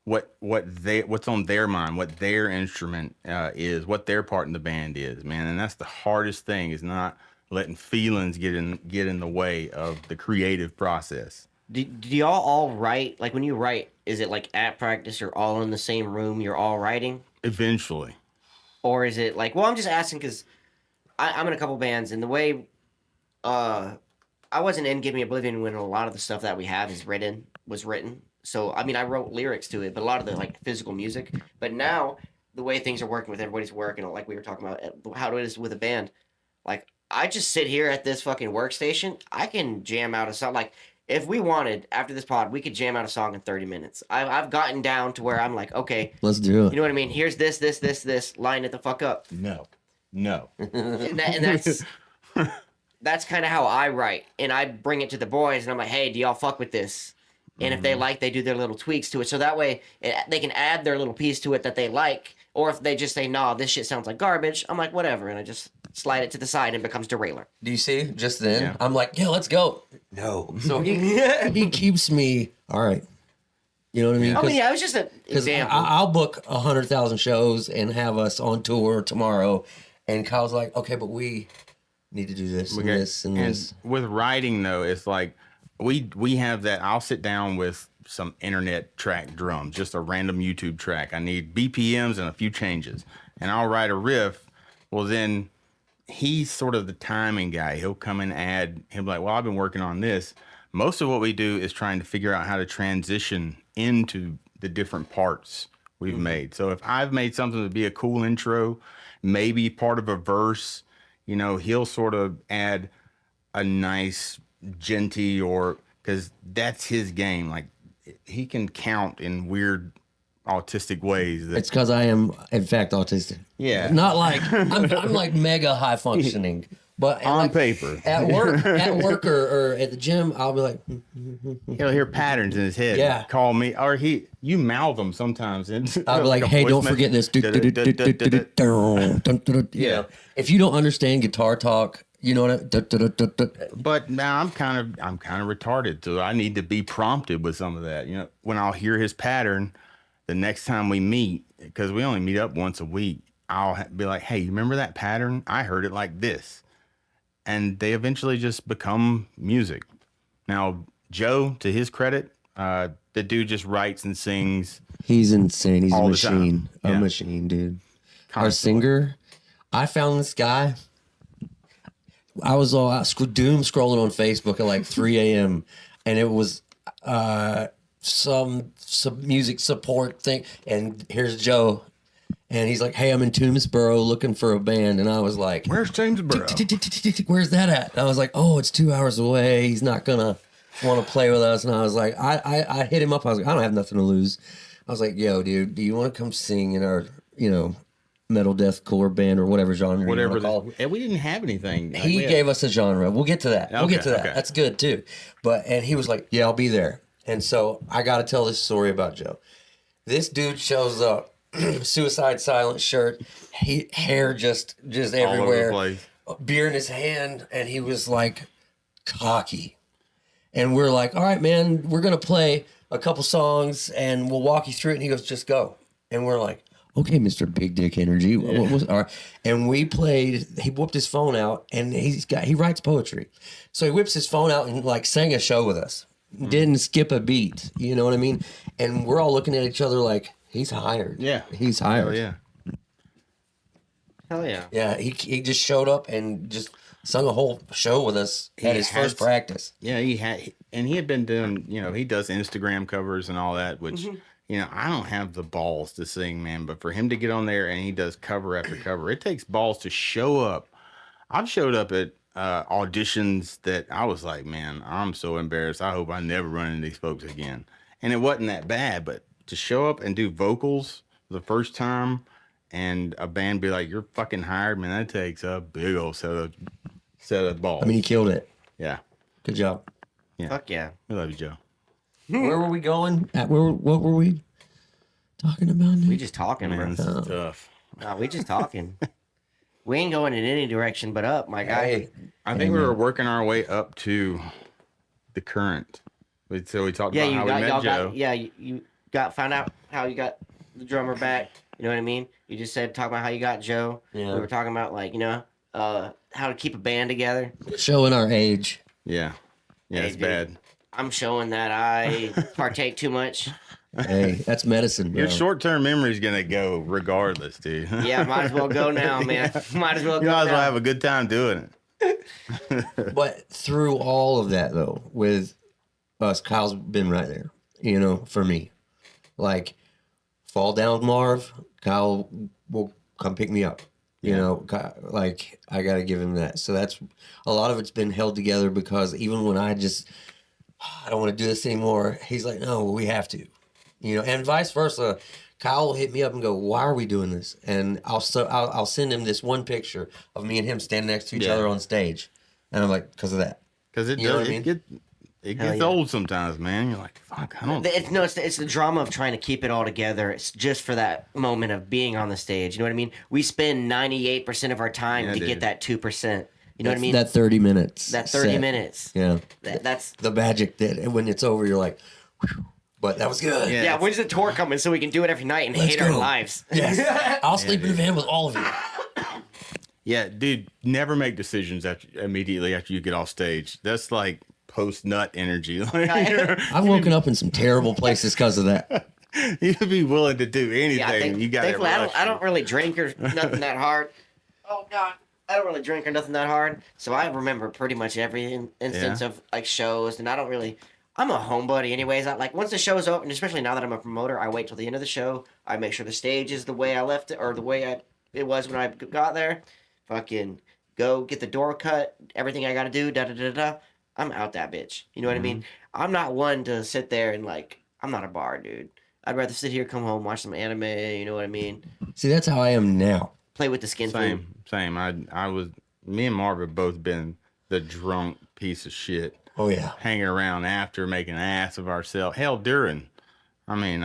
what's on their mind, what their instrument is, what their part in the band is, man. And that's the hardest thing, is not letting feelings get in the way of the creative process. Do y'all all write? Like, when you write, is it like at practice, you're all in the same room, you're all writing? Eventually, Or is it like, well, I'm just asking because I'm in a couple bands, and the way I wasn't in Give Me Oblivion when a lot of the stuff that we have was written. So, I mean, I wrote lyrics to it, but a lot of the like physical music. But now, the way things are working with everybody's work, and like we were talking about how it is with a band, like, I just sit here at this fucking workstation, I can jam out a song. Like, if we wanted, after this pod, we could jam out a song in 30 minutes. I've gotten down to where I'm like, okay, Let's do you it. know what I mean? Here's this, line it the fuck up. no. And that's kind of how I write. And I bring it to the boys, and I'm like, hey, do y'all fuck with this? And if they like, they do their little tweaks to it. So that way, they can add their little piece to it that they like. Or if they just say, nah, this shit sounds like garbage, I'm like, whatever. And I just slide it to the side and it becomes Derailer. Do you see? Just then, Yeah. I'm like, yeah, let's go. No. So he keeps me, all right. You know what I mean? I mean, yeah, it was just an Because example. I'll book 100,000 shows and have us on tour tomorrow. And Kyle's like, okay, but we need to do this and this and this. With writing though, it's like we have that. I'll sit down with some internet track drums, just a random YouTube track. I need BPMs and a few changes, and I'll write a riff. Well, then he's sort of the timing guy. He'll come and add. He'll be like, well, I've been working on this. Most of what we do is trying to figure out how to transition into the different parts we've made. So if I've made something to be a cool intro, maybe part of a verse, you know, he'll sort of add a nice genty, or because that's his game. Like he can count in weird autistic ways. It's because I am, in fact, autistic. Yeah. Not like I'm like mega high functioning, but on like, paper. at work or at the gym, I'll be like, He'll hear patterns in his head. Yeah. Call me, or you mouth him sometimes. I'll be like, hey, don't forget this. Yeah. If you don't understand guitar talk, you know what? But now I'm kind of retarded, so I need to be prompted with some of that. You know, when I'll hear his pattern, the next time we meet, because we only meet up once a week, I'll be like, hey, you remember that pattern? I heard it like this. And they eventually just become music. Now, Joe, to his credit, the dude just writes and sings. He's insane. He's a all the machine. time. A Yeah. machine, dude. Our Constantly. singer, I found this guy. I was all doom scrolling on Facebook at like 3 a.m. and it was some music support thing. And here's Joe. And he's like, hey, I'm in Toomsboro looking for a band. And I was like, Where's Jamesboro? where's that at? And I was like, oh, it's 2 hours away. He's not going to want to play with us. And I was like, I hit him up. I was like, I don't have nothing to lose. I was like, yo, dude, do you want to come sing in our, metal deathcore band or whatever genre you want to call it? And we didn't have anything. He gave us a genre. We'll get to that. We'll get to that. Okay. That's good too. And he was like, yeah, I'll be there. And so I got to tell this story about Joe. This dude shows up, Suicide Silent shirt, hair just all over the everywhere, place. beer in his hand, and he was like cocky. And we're like, all right, man, we're going to play a couple songs and we'll walk you through it. And he goes, just go. And we're like, okay, Mr. Big Dick Energy. What was all right? And we played, he whipped his phone out and he writes poetry. So he whips his phone out and like sang a show with us. Didn't skip a beat. You know what I mean? And we're all looking at each other like, he's hired. Yeah. He's hired. Hell yeah. Hell yeah. Yeah, he just showed up and just sung a whole show with us at his first practice. Yeah, he had been doing, he does Instagram covers and all that, which, I don't have the balls to sing, man, but for him to get on there and he does cover after cover, it takes balls to show up. I've showed up at auditions that I was like, man, I'm so embarrassed. I hope I never run into these folks again. And it wasn't that bad, but to show up and do vocals the first time and a band be like, you're fucking hired, man, that takes a big old set of balls. I mean, he killed it. Yeah. Good job. Yeah. Fuck yeah. We love you, Joe. Where were we going? What were we talking about? We just talking, Man, this bro. is tough. No, we just talking. We ain't going in any direction but up, my guy. Hey, I think we were working our way up to the current. So we talked Yeah, about you how got we met y'all Joe. got you got found out how you got the drummer back. You know what I mean? You just said talk about how you got Joe. Yeah. We were talking about how to keep a band together. showing our age. Yeah. Yeah, Hey, it's dude. bad. I'm showing that I partake too much. Hey, that's medicine, bro. Your short-term memory is gonna go regardless, dude. Yeah, might as well go now, man. Might as well You go might as well now. have a good time doing it. But through all of that, though, with us, Kyle's been right there, for me. Like, fall down, Marv, Kyle will come pick me up. Like, I got to give him that. So that's a lot of it's been held together because even when I don't want to do this anymore, he's like, no, we have to. And vice versa. Kyle will hit me up and go, why are we doing this? And I'll send him this one picture of me and him standing next to each Yeah. other on stage. And I'm like, because of that. Because it You know does, what I mean? it Hell gets yeah. old sometimes, man. You're like, fuck, I don't. It's the drama of trying to keep it all together. It's just for that moment of being on the stage. You know what I mean? We spend 98% of our time Yeah, to dude. get that 2%. You know what I mean? That 30 minutes. That 30 set. minutes. Yeah. That's The magic that when it's over, you're like, whew, but that was good. Yeah. yeah. When's the tour coming so we can do it every night and Let's hate our go. lives? Yes. I'll sleep in the van with all of you. Yeah, dude, never make decisions immediately after you get off stage. That's like post nut energy. I've woken up in some terrible places because of that. You'd be willing to do anything. Yeah, You got thankfully, I don't really drink or nothing that hard. Oh God, I don't really drink or nothing that hard. So I remember pretty much every instance of like shows, and I don't really. I'm a homebody, anyways. I like once the show's open, especially now that I'm a promoter, I wait till the end of the show. I make sure the stage is the way I left it or the way it was when I got there. Fucking go get the door cut. Everything I got to do. Da da da da. I'm out that bitch. You know what I mean? I'm not one to sit there and like. I'm not a bar dude. I'd rather sit here, come home, watch some anime. You know what I mean? See, that's how I am now. Play with the skin food. Same. I was. Me and Marv have both been the drunk piece of shit. Oh yeah, hanging around after, making an ass of ourselves. Hell, during. I mean,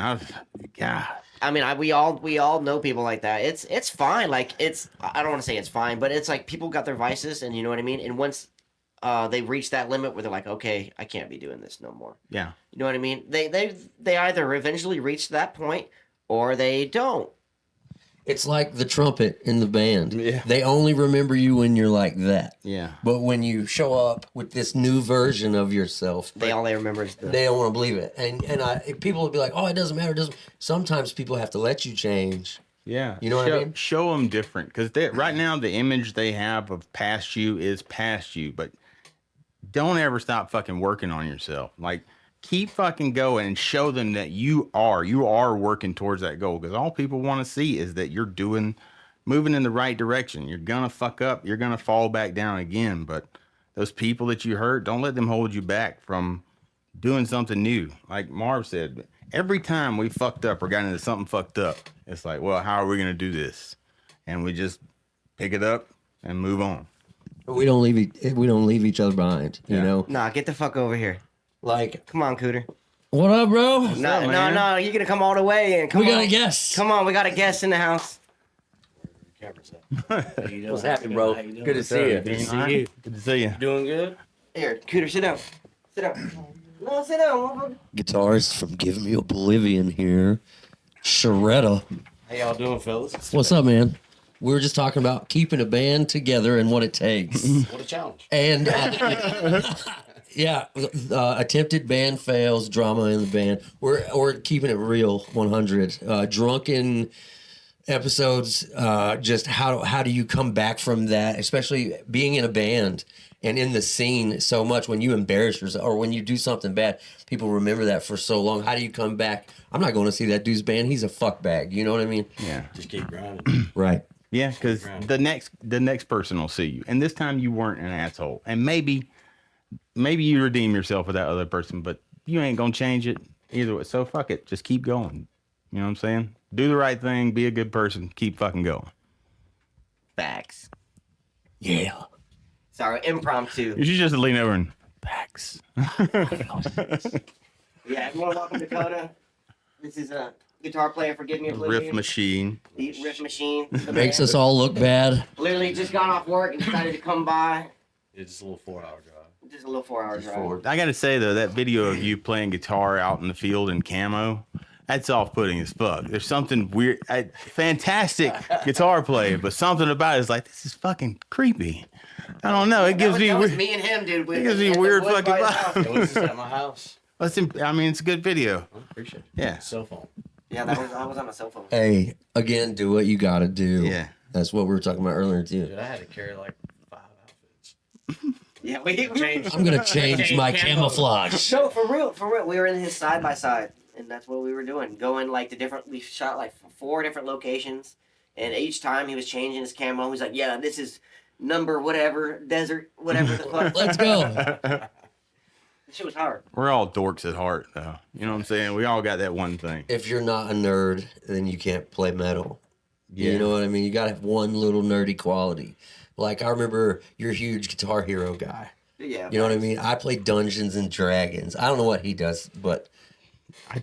God. I mean, we all know people like that. It's fine. Like I don't want to say it's fine, but it's like people got their vices, and you know what I mean. And once they reach that limit where they're like, okay, I can't be doing this no more. Yeah. You know what I mean? They either eventually reach that point or they don't. It's like the trumpet in the band. Yeah. They only remember you when you're like that. Yeah. But when you show up with this new version of yourself, All they remember is they don't want to believe it. And people will be like, oh, it doesn't matter. It doesn't. Sometimes people have to let you change. Yeah. You know what I mean? Show them different. Because right now, the image they have of past you is past you. But don't ever stop fucking working on yourself. Like, keep fucking going and show them that you are working towards that goal. Because all people want to see is that you're moving in the right direction. You're going to fuck up. You're going to fall back down again. But those people that you hurt, don't let them hold you back from doing something new. Like Marv said, every time we fucked up or got into something fucked up, it's like, well, how are we going to do this? And we just pick it up and move on. We don't leave each other behind, you know? Nah, get the fuck over here. Like, come on, Cooter. What up, bro? No, you're gonna come all the way and we got a guest. Come on, we got a guest in the house. What's happening, bro? Good to see you. Good to see you. Doing good? Here, Cooter, sit down. Sit down. No, sit down, motherfucker. Guitarist from Give Me Oblivion here. Sharetta. How y'all doing, fellas? What's up, man? We were just talking about keeping a band together and what it takes. What a challenge. And attempted band fails, drama in the band. We're keeping it real, 100. Drunken episodes. Just how do you come back from that, especially being in a band and in the scene so much when you embarrass yourself or when you do something bad, people remember that for so long. How do you come back? I'm not going to see that dude's band. He's a fuckbag. You know what I mean? Yeah. Just keep grinding. Right. Yeah, because the next person will see you, and this time you weren't an asshole, and maybe you redeem yourself with that other person, but you ain't gonna change it either way. So fuck it, just keep going. You know what I'm saying? Do the right thing, be a good person, keep fucking going. Facts. Yeah. Sorry, impromptu. You should just lean over and facts. Yeah, everyone, welcome to Dakota. This is a guitar player for Give Me Oblivion. Riff machine. The riff machine. Makes us all look bad. Literally just got off work and decided to come by. It's just a little 4-hour drive. Just a little 4-hour drive. I gotta say though, that video of you playing guitar out in the field in camo, that's off-putting as fuck. There's something weird. Fantastic guitar player, but something about it is like, this is fucking creepy. I don't know. It gives me that was weird. me and him, dude. It gives me a weird fucking It vibe. was just at my house. I mean, it's a good video. I appreciate it. Yeah. Cell phone. Yeah, I was on my cell phone. Hey, again, do what you gotta do. Yeah. That's what we were talking about earlier too. Dude, I had to carry like 5 outfits. Yeah, we changed. I'm gonna change my camouflage. No, for real. We were in his side by side, and that's what we were doing. Going like we shot like 4 different locations, and each time he was changing his camo. He's like, "Yeah, this is number whatever, desert, whatever the fuck." Let's go. This shit was hard. We're all dorks at heart, though. You know what I'm saying? We all got that one thing. If you're not a nerd, then you can't play metal. Yeah. You know what I mean? You gotta have one little nerdy quality. Like I remember you're a huge Guitar Hero guy. Yeah. You know what I mean? I play Dungeons and Dragons. I don't know what he does, but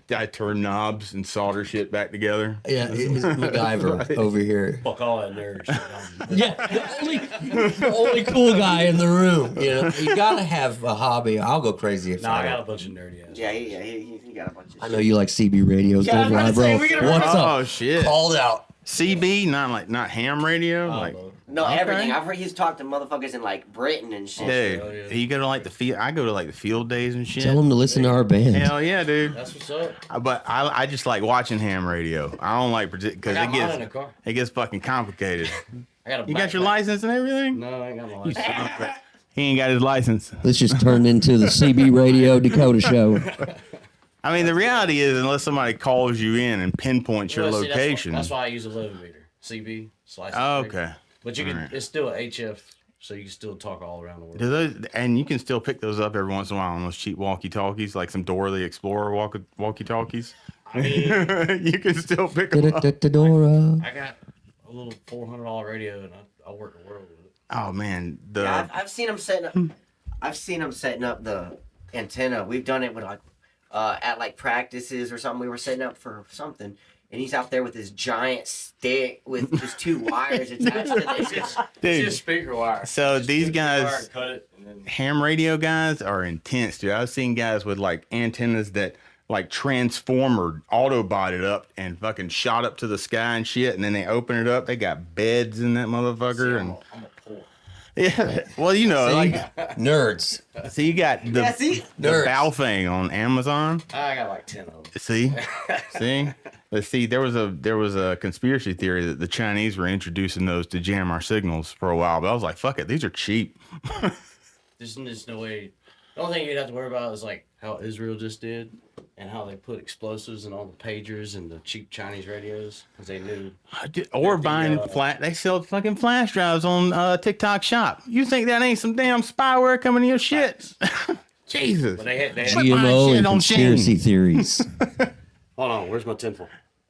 I turn knobs and solder shit back together. yeah, he's MacGyver over here. Fuck all that nerd shit. Yeah, the only cool guy in the room. You know, you gotta have a hobby. I'll go crazy if Nah, I I got a don't. bunch of nerdy ass. Yeah, he got a bunch of I shit. know you like CB radios, Yeah, I was don't about lie, to say, bro. we're gonna- What's up? Oh shit! Called out. CB, not ham radio. Like No, Okay. everything. I've heard he's talked to motherfuckers in like Britain and shit. dude, Australia. you go to like the field. I go to like the field days and shit. Tell them to listen to our band. Hell yeah, dude. That's what's up. But I just like watching ham radio. I don't like because I it got mine in the car. gets fucking complicated. I got a You got your backpack. license and everything? No, I ain't got my You license. son of a- He ain't got his license. This just turned into the CB Radio Dakota show. I mean, the reality is, unless somebody calls you in and pinpoints your Well, see, location. That's why I use a 11 meter. CB. Slice. Oh, okay. But you can. Alright. It's still a HF, so you can still talk all around the world. Do those, and you can still pick those up every once in a while on those cheap walkie-talkies, like some Dora the Explorer walkie-talkies. I mean, You can still pick them up. Dora. I got a little $400 radio, and I work the world with it. Oh man, Yeah, I've seen him setting up. I've seen him setting up the antenna. We've done it with like at like practices or something. We were setting up for something, and he's out there with this giant stick with just two wires attached to this. It's dude. just speaker wire. So Just these take the wire guys- and cut it, and then ham radio guys are intense, dude. I've seen guys with like antennas that like transformer autobotted up and fucking shot up to the sky and shit, and then they open it up. They got beds in that motherfucker, and I'm a poor. yeah. Well, you know, like Nerds. so you got the Yeah, see? the Nerds. Baofeng on Amazon. I got like 10 of them. See. Let's see. There was a conspiracy theory that the Chinese were introducing those to jam our signals for a while, but I was like, fuck it, these are cheap. There's no way. The only thing you'd have to worry about is like how Israel just did, and how they put explosives in all the pagers and the cheap Chinese radios because they knew. Or The, buying they sell fucking flash drives on TikTok Shop. You think that ain't some damn spyware coming to your shit? Jesus. But they had. Put GMO my shit and on conspiracy Shane. theories. Hold on, where's my tinfoil?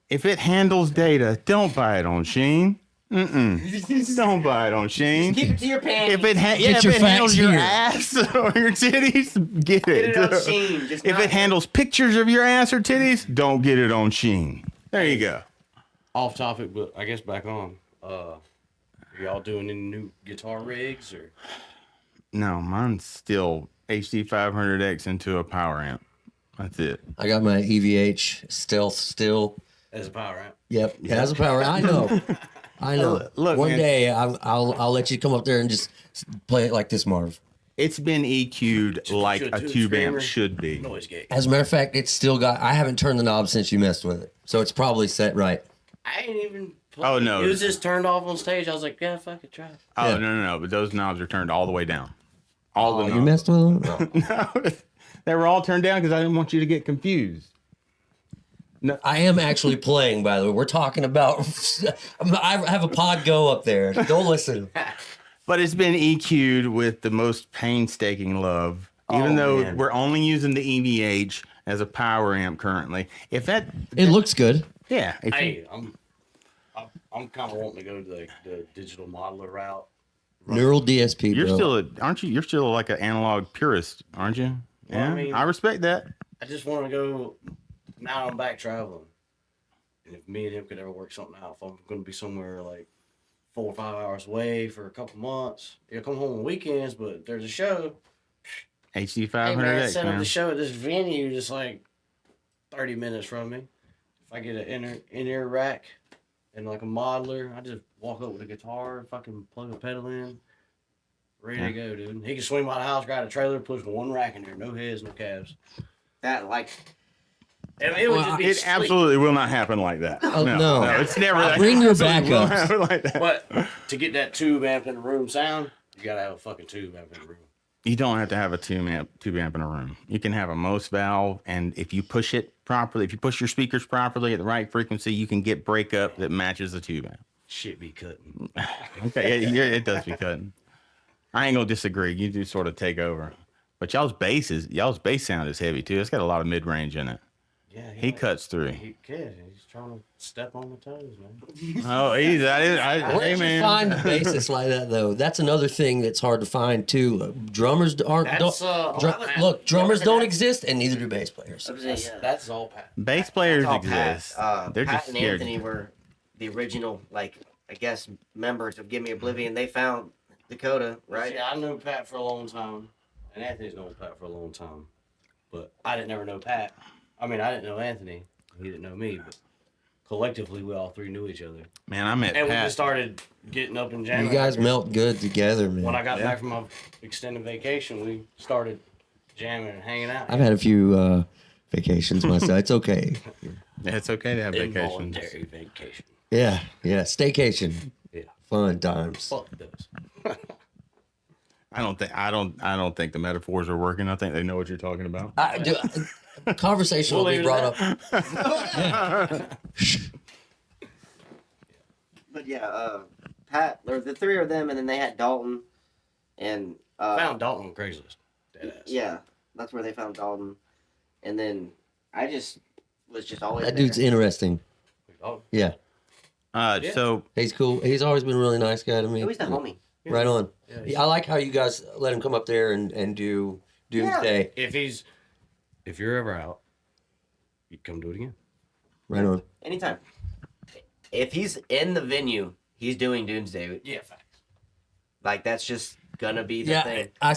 If it handles data, don't buy it on Sheen. Don't buy it on Sheen. Keep it to your pants. If it Get your handles facts your here. ass or your titties, get Get it. it on Sheen. Just If not- it handles pictures of your ass or titties, don't get it on Sheen. There you go. Off topic, but I guess back on. Are y'all doing any new guitar rigs or? No, mine's still HD 500X into a power amp. That's it. I got my EVH Stealth still. As a power amp. Yep, it has a power. I know. I know. Look, One man. day I'll let you come up there and just play it like this, Marv. It's been EQ'd like should a do tube screamer. amp should be. Noise gate. As a matter of fact, it's still got. I haven't turned the knob since you messed with it, so it's probably set right. I ain't even. Oh, no. It was just turned off on stage. I was like, yeah, fuck it, try it. Oh, Yeah. no. But those knobs are turned all the way down. All Oh, the you knobs. messed with them? No, they were all turned down because I didn't want you to get confused. I am actually playing, by the way. We're talking about. I have a pod go up there. Don't listen. But it's been EQ'd with the most painstaking love. Even Oh, though man. we're only using the EVH as a power amp currently. If that, It looks good. yeah. If you, Hey, I'm kind of wanting to go to the digital modeler route. Neural DSP. you're bro. still aren't you? You're still like an analog purist, aren't you? Well, Yeah, I mean- I respect that. I just want to go. Now I'm back traveling, and if me and him could ever work something out, if I'm going to be somewhere like 4 or 5 hours away for a couple months, I come home on weekends, but if there's a show. HD Hey man, 500X, set up man. the show at this venue just like 30 minutes from me. If I get an in-ear rack and like a modeler, I just walk up with a guitar, fucking plug a pedal in, ready to go, dude. He can swing by the house, grab a trailer, push one rack in there, no heads, no calves. that like It would just be It sweet. absolutely will not happen like that. Oh, no. It's never. Bring your absolutely will not backups. happen like that. But to get that tube amp in the room sound, you gotta have a fucking tube amp in the room. You don't have to have a tube amp in a room. You can have a Mose valve, and if you push it properly, if you push your speakers properly at the right frequency, you can get breakup that matches the tube amp. Shit be cutting. Okay, it does be cutting. I ain't gonna disagree. You do sort of take over, but y'all's bass sound is heavy too. It's got a lot of mid range in it. Yeah, He cuts through. He can. He's trying to step on my toes, man. Oh, hey Where did you man. find bassists like that though? That's another thing that's hard to find too. Drummers aren't. That's Look, drummers don't exist, and neither do bass players. that's all Pat. Bass players all Pat. exist. They're Pat just and scared. Anthony were the original, like I guess, members of Give Me Oblivion. They found Dakota, right? Yeah, I knew Pat for a long time, and Anthony's known Pat for a long time, but I didn't never know Pat. I mean, I didn't know Anthony. He didn't know me, but collectively we all three knew each other. Man, I met And we Pat. just started getting up and jamming. You guys melt good together, man. When I got back from my extended vacation, we started jamming and hanging out. I've had a few vacations myself. It's okay. Yeah, it's okay to have vacations. Involuntary vacation. Yeah, staycation. Yeah. Fun times. Fuck those. I don't think the metaphors are working. I think they know what you're talking about. Conversation will be brought up. But yeah, Pat, there was the three of them, and then they had Dalton, and Found Dalton on Craigslist. Deadass. yeah, that's where they found Dalton, and then I just was just always That there. dude's interesting. Dalton. Yeah, So he's cool. He's always been a really nice guy to me. He was the homie. Right on. Yeah, I like how you guys let him come up there and do Doomsday. If you're ever out, you come do it again. Right on. Anytime. If he's in the venue, he's doing Doomsday. Yeah, facts. Like that's just gonna be the thing. I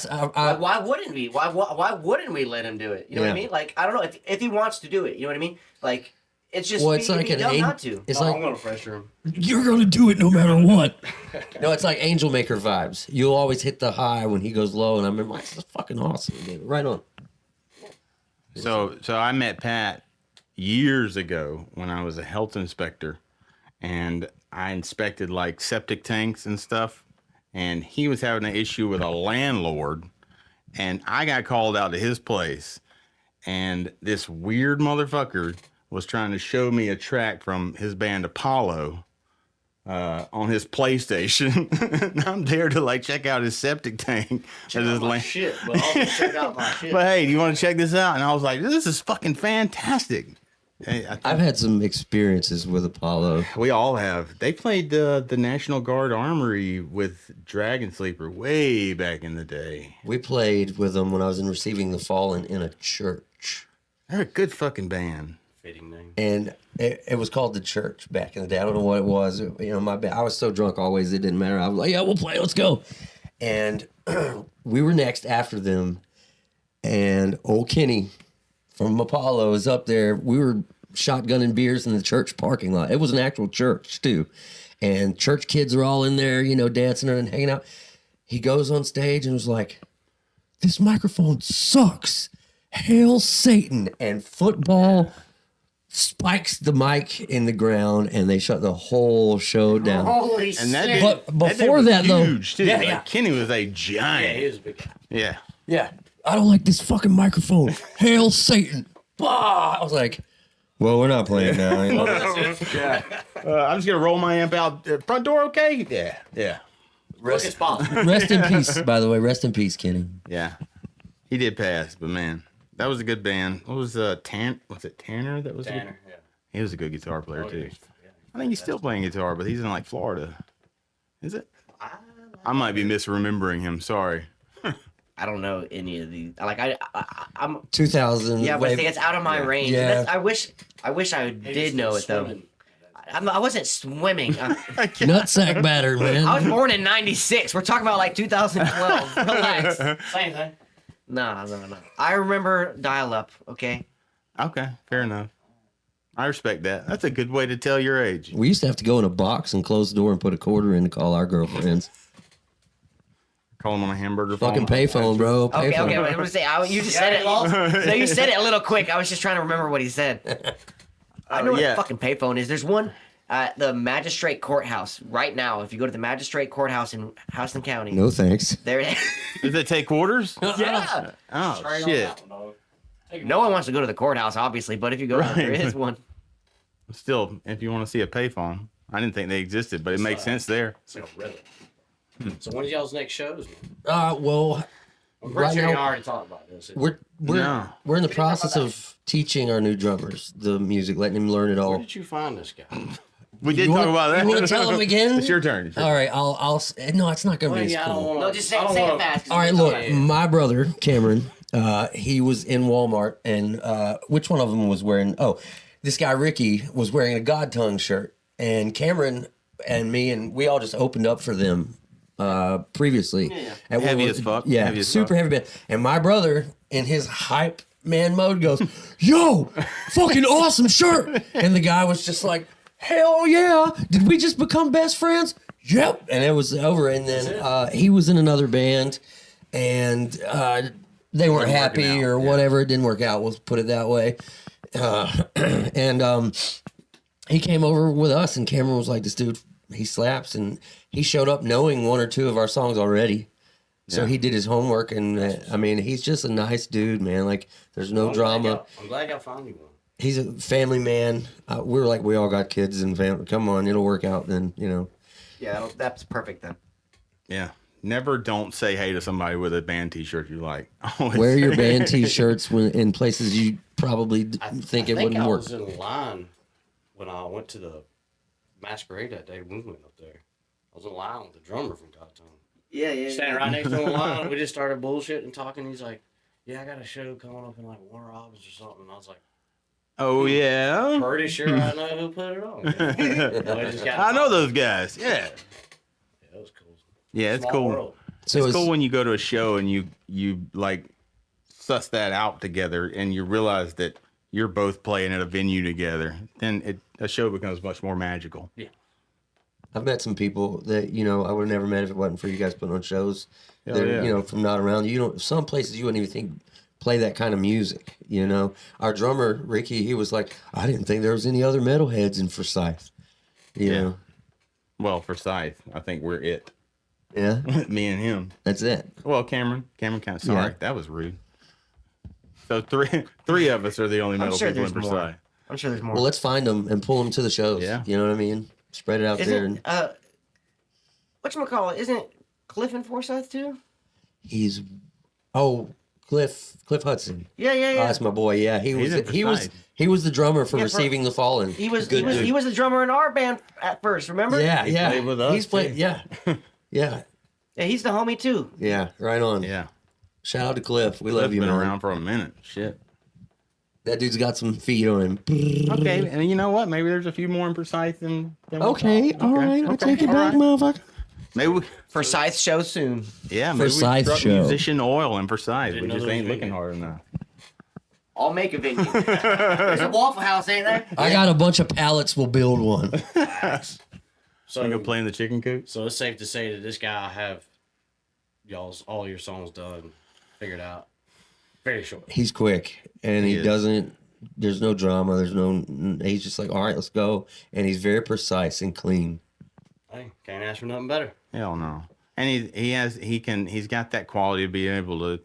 Why wouldn't we? Why wouldn't we let him do it? You know what I mean? Like I don't know if he wants to do it. You know what I mean? Like it's just it's like an dumb not to. It's I'm like gonna pressure him. You're gonna do it no matter what. no, it's like Angel Maker vibes. You'll always hit the high when he goes low, and I'm like, this is fucking awesome, dude. Right on. So I met Pat years ago when I was a health inspector, and I inspected like septic tanks and stuff, and he was having an issue with a landlord, and I got called out to his place, and this weird motherfucker was trying to show me a track from his band Apollo on his PlayStation. And I'm there to like check out his septic tank. Check at his out my land- shit, but also check out my shit. But hey, do you want to check this out? And I was like, this is fucking fantastic. Hey, I've had some experiences with Apollo. we all have. They played the National Guard Armory with Dragon Sleeper way back in the day. We played with them when I was in Receiving the Fallen in a church. They're a good fucking band. Fitting name. And it was called the church back in the day. I don't know what it was. You know, my bad. I was so drunk always, it didn't matter. I was like, yeah, we'll play. Let's go. And we were next after them. And old Kenny from Apollo is up there. We were shotgunning beers in the church parking lot. It was an actual church, too. And church kids are all in there, you know, dancing and hanging out. He goes on stage and was like, this microphone sucks. Hail Satan. And football spikes the mic in the ground, and they shut the whole show down. Holy And that shit! dude, But before dude was that, though- huge, too. Yeah, Like, yeah. Kenny was a Yeah, giant. he was a big guy. Yeah. Yeah. I don't like this fucking microphone. Hail Satan. Bah! I was like, well, we're not playing now. You know? I'm just gonna roll my amp out. Front door, okay? Yeah. Rest spot. Rest in peace, by the way. Rest in peace, Kenny. Yeah. He did pass, but man, that was a good band. What was was it Tanner that was Tanner, yeah. He was a good guitar player Oh, too. yeah. I think he's still playing guitar, but he's in like Florida. Is it? I might be misremembering him. Sorry. I don't know any of these. Like I'm 2000. yeah, but I think it's out of my range. Yeah. I wish I did know it though. Swimming. I wasn't swimming. Nutsack batter, man. I was born in '96. We're talking about like 2012. Relax. Same thing. No. I remember dial-up. Okay. Okay, fair enough. I respect that. That's a good way to tell your age. We used to have to go in a box and close the door and put a quarter in to call our girlfriends. Call him on a hamburger Fucking phone. payphone, bro. Okay. Payphone. I'm gonna say you just said it. So you said it a little quick. I was just trying to remember what he said. I know what yeah. a fucking payphone is. There's one at the magistrate courthouse right now. If you go to the magistrate courthouse in Houston County, No thanks. there it is. Does it take quarters? Yeah. Oh Straight on shit. that one, dog. Take it No one wants to go to the courthouse, obviously, but if you go, there Right. is one. Still, if you want to see a payphone, I didn't think they existed, but it makes sense there. It's like a rhythm. So when's y'all's next shows? Well, I'm Right pretty sure you now- already talked about this. we're No. we're in the process of teaching our new drummers the music, letting him learn it Where all. did you find this guy? We did You talk want- about that. you wanna tell him again? It's your turn. It's your All right, I'll. No, it's not gonna be as I don't cool. wanna, No, just say I don't it wanna- fast. All right, look, Yeah. my brother Cameron, he was in Walmart, and which one of them was wearing? Oh, this guy Ricky was wearing a God Tongue shirt, and Cameron and me and we all just opened up for them previously. And we Heavy were- as fuck. Yeah, Heavy as super fuck. heavy band. And my brother, in his hype man mode, goes, "Yo, fucking awesome shirt!" And the guy was just like, hell yeah. Did we just become best friends? Yep. And it was over. And then he was in another band, and they weren't happy or whatever. It didn't work out. We'll put it that way. And he came over with us, and Cameron was like, this dude, he slaps. And he showed up knowing one or two of our songs already. So he did his homework, and I mean, he's just a nice dude, man. Like, there's no drama. I'm glad y'all found you one. He's a family man. We were like, we all got kids and family. Come on, it'll work out then, you know. Yeah, that's perfect then. Yeah. Never don't say hey to somebody with a band T-shirt you like. Always Wear your say band hey. T-shirts in places you probably think it wouldn't work. I was in line when I went to the masquerade that day. We went up there. I was in line with the drummer from Godtown. Yeah. Standing right next to him in line. We just started bullshitting and talking. He's like, yeah, I got a show coming up in like Warner Robins or something. And I was like, Oh yeah. pretty sure I know who put it on. I know those guys. Yeah. Yeah, that was cool. Yeah, it's Small cool. world. So It's cool when you go to a show and you like suss that out together and you realize that you're both playing at a venue together. Then a show becomes much more magical. Yeah. I've met some people that, you know, I would have never met if it wasn't for you guys putting on shows. Hell They're, yeah. you know, from not around. You know, some places you wouldn't even think play that kind of music, you know. Our drummer, Ricky, he was like, I didn't think there was any other metalheads in Forsyth. You know? Well, Forsyth, I think we're it. Yeah. Me and him. That's it. Well, Cameron kind of sorry. Yeah. That was rude. So three of us are the only metal sure people in there's more. Forsyth. I'm sure there's more. Well, let's find them and pull them to the shows. Yeah. You know what I mean? Spread it out there. Isn't whatchamacallit, isn't Cliff in Forsyth too? He's Cliff Hudson. Yeah. Oh, that's my boy. Yeah, he was the drummer for Yeah, Receiving the Fallen. He was Good dude. he was the drummer in our band at first. Remember? Yeah. played with us, He's played. too. Yeah, yeah, Yeah, he's the homie too. yeah. Right on. Yeah. Shout out to Cliff. We Cliff's love you, been man. around for a minute. Shit. That dude's got some feet on him. Okay, and you know what? Maybe there's a few more in Forsyth than we Okay, thought. all right. I'll take it all back, right. motherfucker. Maybe we, Forsyth show soon. yeah, maybe Forsyth we struck show. musician oil in Forsyth. We Didn't know just there was ain't a looking venue. hard enough. I'll make a venue. There's a Waffle House, ain't there? I got a bunch of pallets. We'll build one. So You go play in the chicken coop? So it's safe to say that this guy have all your songs done, figured out, very short. He's quick, and He he is. doesn't. There's no drama. There's no. He's just like, all right, let's go, and he's very precise and clean. Hey, can't ask for nothing better. Hell no. And he's got that quality of being able to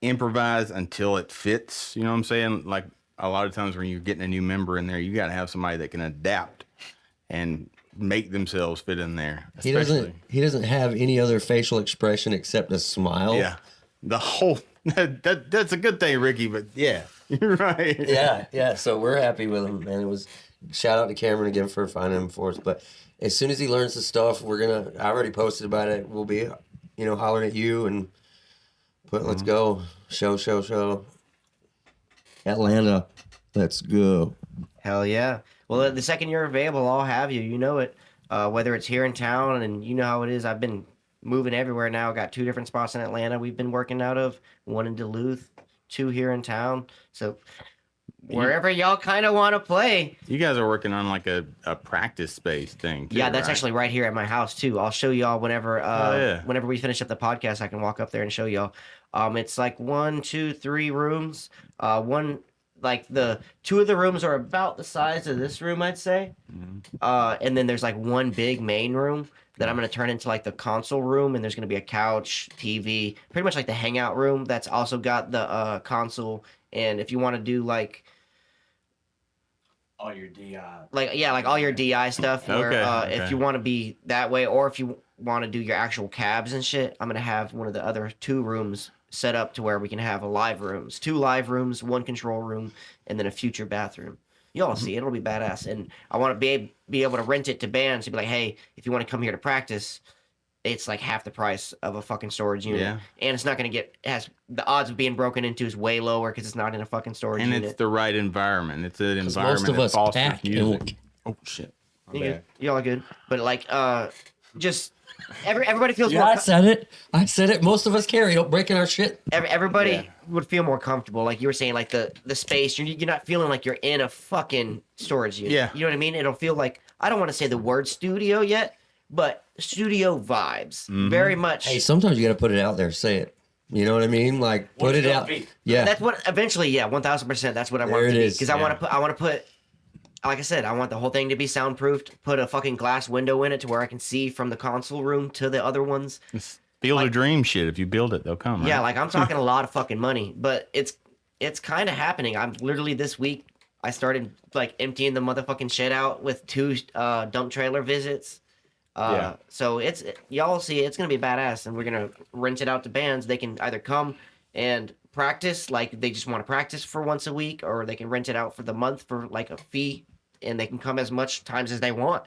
improvise until it fits. You know what I'm saying? Like a lot of times when you're getting a new member in there, you got to have somebody that can adapt and make themselves fit in there. He doesn't have any other facial expression except a smile. Yeah. The whole that's a good thing, Ricky. But yeah, you're right. Yeah. So we're happy with him, and it was shout out to Cameron again for finding him for us. But as soon as he learns the stuff, I already posted about it. We'll be, hollering at you and let's go show. Atlanta, let's go. Hell yeah. Well, the second you're available, I'll have you. You know it. Whether it's here in town, and you know how it is. I've been moving everywhere now. Got 2 different spots in Atlanta we've been working out of. 1 in Duluth, 2 here in town. So wherever y'all kind of want to play. You guys are working on like a practice space thing. Too, Yeah, that's right? actually right here at my house too. I'll show y'all whenever whenever we finish up the podcast. I can walk up there and show y'all. It's like 1, 2, 3 rooms. One like the 2 of the rooms are about the size of this room, I'd say. And then there's like 1 big main room that I'm gonna turn into like the console room, and there's gonna be a couch, TV, pretty much like the hangout room. That's also got the console. And if you want to do like All your DI. like all your DI stuff. Where, Okay. If you want to be that way, or if you want to do your actual cabs and shit, I'm gonna have one of the other 2 rooms set up to where we can have 2 live rooms, 1 control room, and then a future bathroom. Y'all see it; it'll be badass. And I want to be able to rent it to bands to be like, hey, if you want to come here to practice, it's like half the price of a fucking storage unit. Yeah. And it's not gonna the odds of being broken into is way lower because it's not in a fucking storage And unit. it's the right environment. It's an 'Cause environment most of that us fosters pack and music. Oh shit. My bad. Y'all are good, but like just everybody feels Yeah, more. I said it. Most of us carry breaking our shit. Everybody would feel more comfortable, like you were saying, like the space. You're not feeling like you're in a fucking storage unit. Yeah. You know what I mean? It'll feel like, I don't want to say the word studio yet, but studio vibes. Very much. Hey, sometimes you got to put it out there. Say it. You know what I mean? Like put it out. Yeah. That's what eventually. Yeah, 1000%. That's what I want There it to it be, is. because I want to put. Like I said, I want the whole thing to be soundproofed. Put a fucking glass window in it to where I can see from the console room to the other ones. It's field of dream shit. If you build it, they'll come. Right? Yeah, like I'm talking a lot of fucking money, but it's kind of happening. I'm literally this week I started like emptying the motherfucking shit out with 2 dump trailer visits. So y'all see it's gonna be badass, and we're gonna rent it out to bands. They can either come and practice, like they just want to practice for once a week, or they can rent it out for the month for like a fee, and they can come as much times as they want.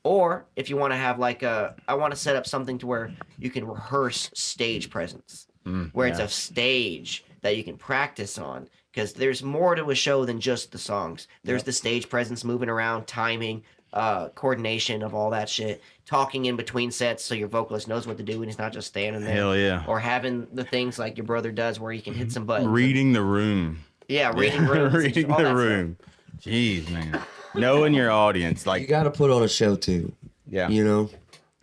Or if you want to have like I want to set up something to where you can rehearse stage presence, where it's a stage that you can practice on, because there's more to a show than just the songs. There's the stage presence, moving around, timing, coordination of all that shit, talking in between sets so your vocalist knows what to do and he's not just standing there. Hell yeah. Or having the things like your brother does where he can hit some buttons. Reading the room. Yeah, reading rooms. Reading all the that room. Jeez, man. Knowing your audience, You like got to put on a show too. yeah, You know.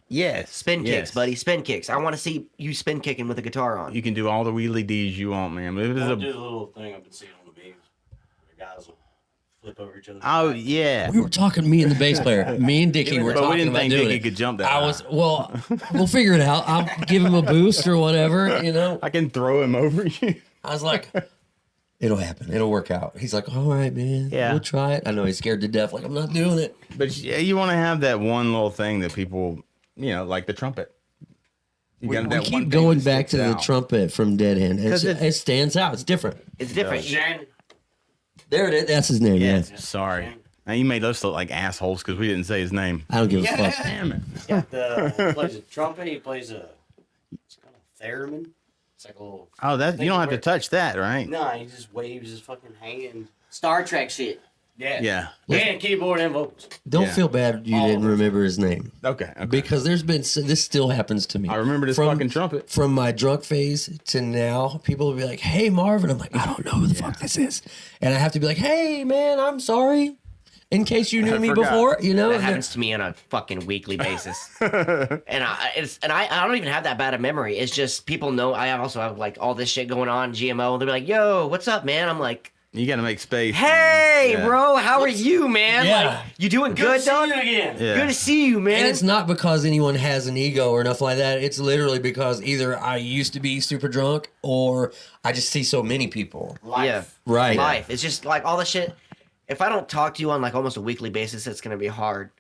yes, Spin kicks, yes. buddy. Spin kicks. I want to see you spin kicking with a guitar on. You can do all the wheelie D's you want, man. But if I'll it's do a the little thing I've been seeing on the memes. Where guys will flip over each other. oh yeah, We were talking, me and the bass player, me and Dickie were but talking we didn't about think doing Dickie it. could jump that. I high. was, well, we'll figure it out. I'll give him a boost or whatever, you know. I can throw him over you. I was like, it'll happen. It'll work out. He's like, all right, man. Yeah. We'll try it. I know he's scared to death. Like, I'm not doing it. But yeah, you want to have that one little thing that people, like the trumpet. You We got that one keep thing going that back to sticks the out. trumpet from Dead Hand. It stands out. It's different. It's different. Shannon. There it is. That's his name, yeah. Sorry. Now you made us look like assholes because we didn't say his name. I don't give a fuck. Damn it. He plays a trumpet. He plays it's called a theremin. It's like a little. Oh, that you don't have to touch that, right? No, he just waves his fucking hand. Star Trek shit. Yeah. Yeah. And keyboard and vocals. Don't Yeah. feel bad you didn't remember his name. Okay. Because there's been, this still happens to me. I remember this fucking trumpet. From my drunk phase to now, people will be like, hey, Marv. And I'm like, I don't know who the fuck this is. And I have to be like, hey, man, I'm sorry. In case you knew I me forgot. before, you know? That happens to me on a fucking weekly basis. and I don't even have that bad a memory. It's just people know I also have like all this shit going on, GMO, and they'll be like, yo, what's up, man? I'm like, You got to make space. hey, Yeah. bro, how are you, man? Yeah. Like, you doing good, See dog? you again. Yeah. Good to see you, man. And it's not because anyone has an ego or nothing like that. It's literally because either I used to be super drunk or I just see so many people. Life. Yeah. Right. Life. It's just like all the shit. If I don't talk to you on like almost a weekly basis, it's going to be hard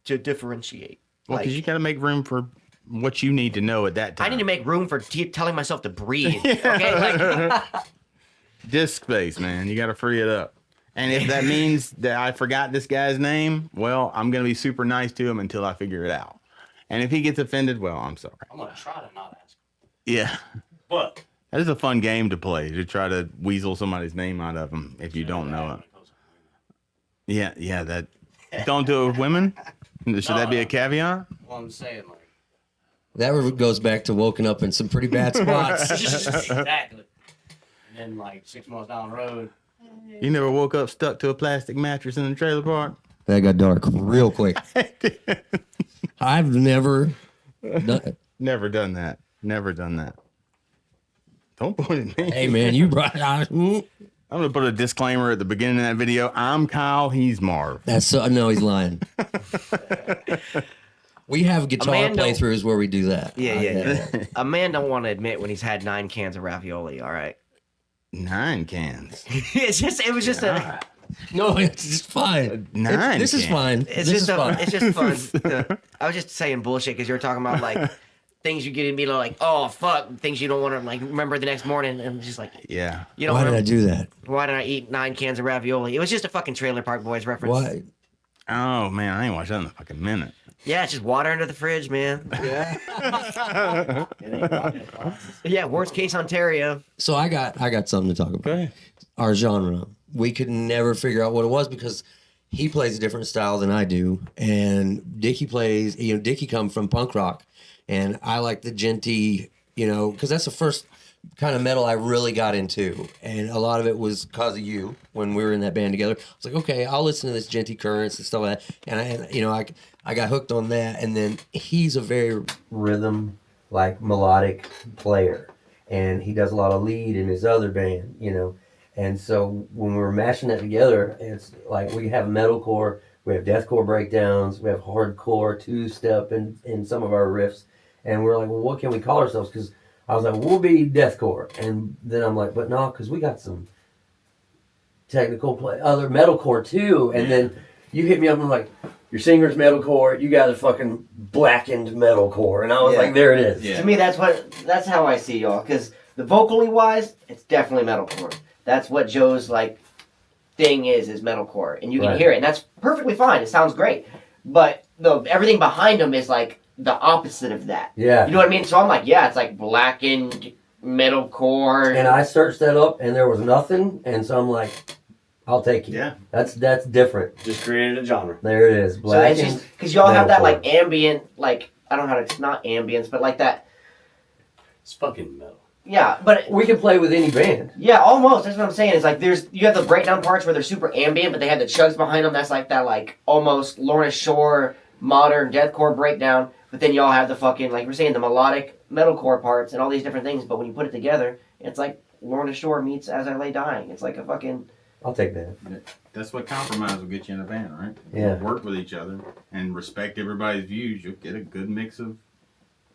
to differentiate. Well, Like, because you got to make room for what you need to know at that time. I need to make room for telling myself to breathe. Okay, like, Disk space, man. You got to free it up. And if that means that I forgot this guy's name, well, I'm going to be super nice to him until I figure it out. And if he gets offended, well, I'm sorry. I'm gonna try to not ask. Yeah. But That is a fun game to play, to try to weasel somebody's name out of them if you don't know it. Yeah, that. Don't do it with women? Should that be a caveat? Well, I'm saying like That goes back to woken up in some pretty bad spots. exactly. And then like 6 months down the road, You never woke up stuck to a plastic mattress in the trailer park? That got dark real quick. I've never done. Never done that. Never done that. Don't point at me. Hey man, you brought. I'm going to put a disclaimer at the beginning of that video. I'm Kyle. He's Marv. That's so. No, he's lying. We have guitar Amanda- playthroughs where we do that. yeah. A man don't want to admit when he's had 9 cans of ravioli. All right. 9 cans. It was just a. No, it's just fine. 9 This is cans. fine. It's This just is fine. It's just fun. I was just saying bullshit because you were talking about like things you get in me like, oh fuck, things you don't want to like remember the next morning, and it's just like, Yeah. you don't Why did I remember, do that? why did I eat 9 cans of ravioli? It was just a fucking Trailer Park Boys reference. Why? Oh, man. I ain't watched that in a fucking minute. Yeah, it's just water under the fridge, man. it ain't rocket science. Yeah, worst case Ontario. So I got something to talk about. Go ahead. Our genre. We could never figure out what it was because he plays a different style than I do, and Dickie plays. Dickie come from punk rock, and I like the genty. Because that's the first kind of metal I really got into, and a lot of it was because of you when we were in that band together. I was like, okay, I'll listen to this Genty Currents and stuff like that, and I got hooked on that. And then he's a very rhythm, like melodic player, and he does a lot of lead in his other band, And so when we were mashing that together, it's like we have metalcore, we have deathcore breakdowns, we have hardcore two-step in some of our riffs, and we're like, well, what can we call ourselves? Because I was like, we'll be deathcore. And then I'm like, but no, because we got some technical other metalcore too. And then you hit me up and like, your singer's metalcore, you guys are fucking blackened metalcore. And I was like, there it is. Yeah. To me, that's how I see y'all. Because the vocally wise, it's definitely metalcore. That's what Joe's like thing is metalcore. And you can hear it. And that's perfectly fine. It sounds great. But everything behind him is like the opposite of that. Yeah. You know what I mean? So I'm like, yeah, it's like blackened metalcore. And I searched that up and there was nothing. And so I'm like, I'll take it. Yeah. That's different. Just created a genre. There it is. Blackened. So it's just because y'all have that like ambient, like I don't know how to, it's not ambience, but like that. It's fucking metal. Yeah, but we can play with any band. Yeah, almost. That's what I'm saying. It's like you have the breakdown parts where they're super ambient, but they have the chugs behind them. That's like that, like almost Lorna Shore modern deathcore breakdown. But then y'all have the fucking, like we're saying, the melodic metalcore parts and all these different things. But when you put it together, it's like Lorna Shore meets As I Lay Dying. It's like a fucking. I'll take that. That's what compromise will get you in a band, right? Yeah. Work with each other and respect everybody's views. You'll get a good mix of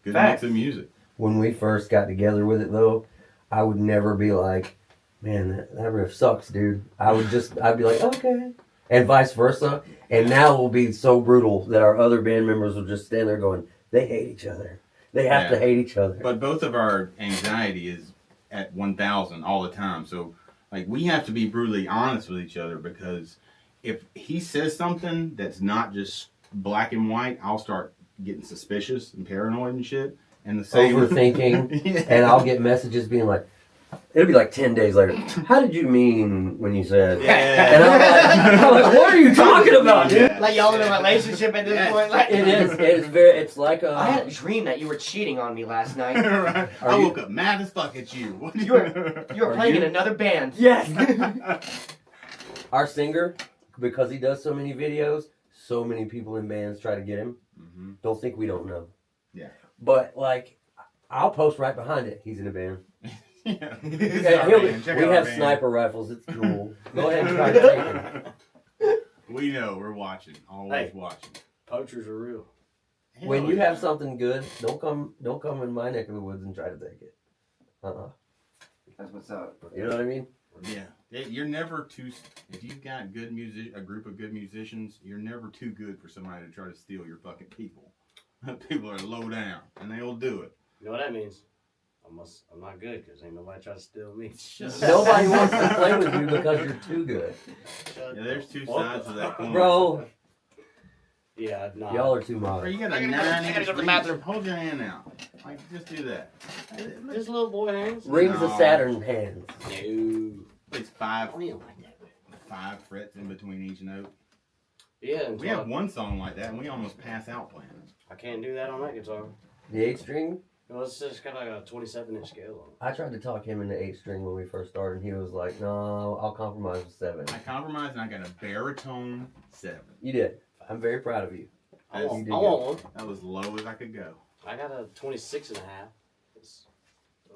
music. When we first got together with it, though, I would never be like, man, that riff sucks, dude. I'd be like, okay. And vice versa. And now it will be so brutal that our other band members will just stand there going, they hate each other. They have to hate each other. But both of our anxiety is at 1,000 all the time. So, like, we have to be brutally honest with each other, because if he says something that's not just black and white, I'll start getting suspicious and paranoid and shit. And the same overthinking. And I'll get messages being like, it'll be like 10 days later. How did you mean when you said? Yeah. And I'm like, what are you talking about, dude? Like y'all in a relationship at this point. Like It is very. It's like a. I had a dream that you were cheating on me last night. Right. I woke up mad as fuck at you. What You were playing in another band. Yes. Our singer, because he does so many videos, so many people in bands try to get him. Mm-hmm. Don't think we don't know. Yeah. But like, I'll post right behind it. He's in a band. Yeah. We have sniper rifles. It's cool. Go ahead and try to take him. We know. We're watching. Always watching. Poachers are real. When you have something good, don't come in my neck of the woods and try to take it. That's what's up. You know what I mean? Yeah. You're never too. If you've got a group of good musicians, you're never too good for somebody to try to steal your fucking people. People are low down, and they'll do it. You know what that means? I'm not good because ain't nobody trying to steal me. Nobody wants to play with you because you're too good. Yeah, there's two sides of that coin. Bro. Yeah, nah. Y'all are too Or modern. you got a I gotta go to the bathroom. Hold your hand out. Like, just do that. Just little boy hands. Rings of Saturn hands. No. It's five frets in between each note. Yeah, We have one song like that, and we almost pass out playing it. I can't do that on that guitar. The 8-string? No, it's just got like a 27-inch scale on it. I tried to talk him into 8-string when we first started, and he was like, no, I'll compromise with 7. I compromised, and I got a baritone 7. You did. I'm very proud of you. I That's- want did one. That was low as I could go. I got a 26 and a half. It's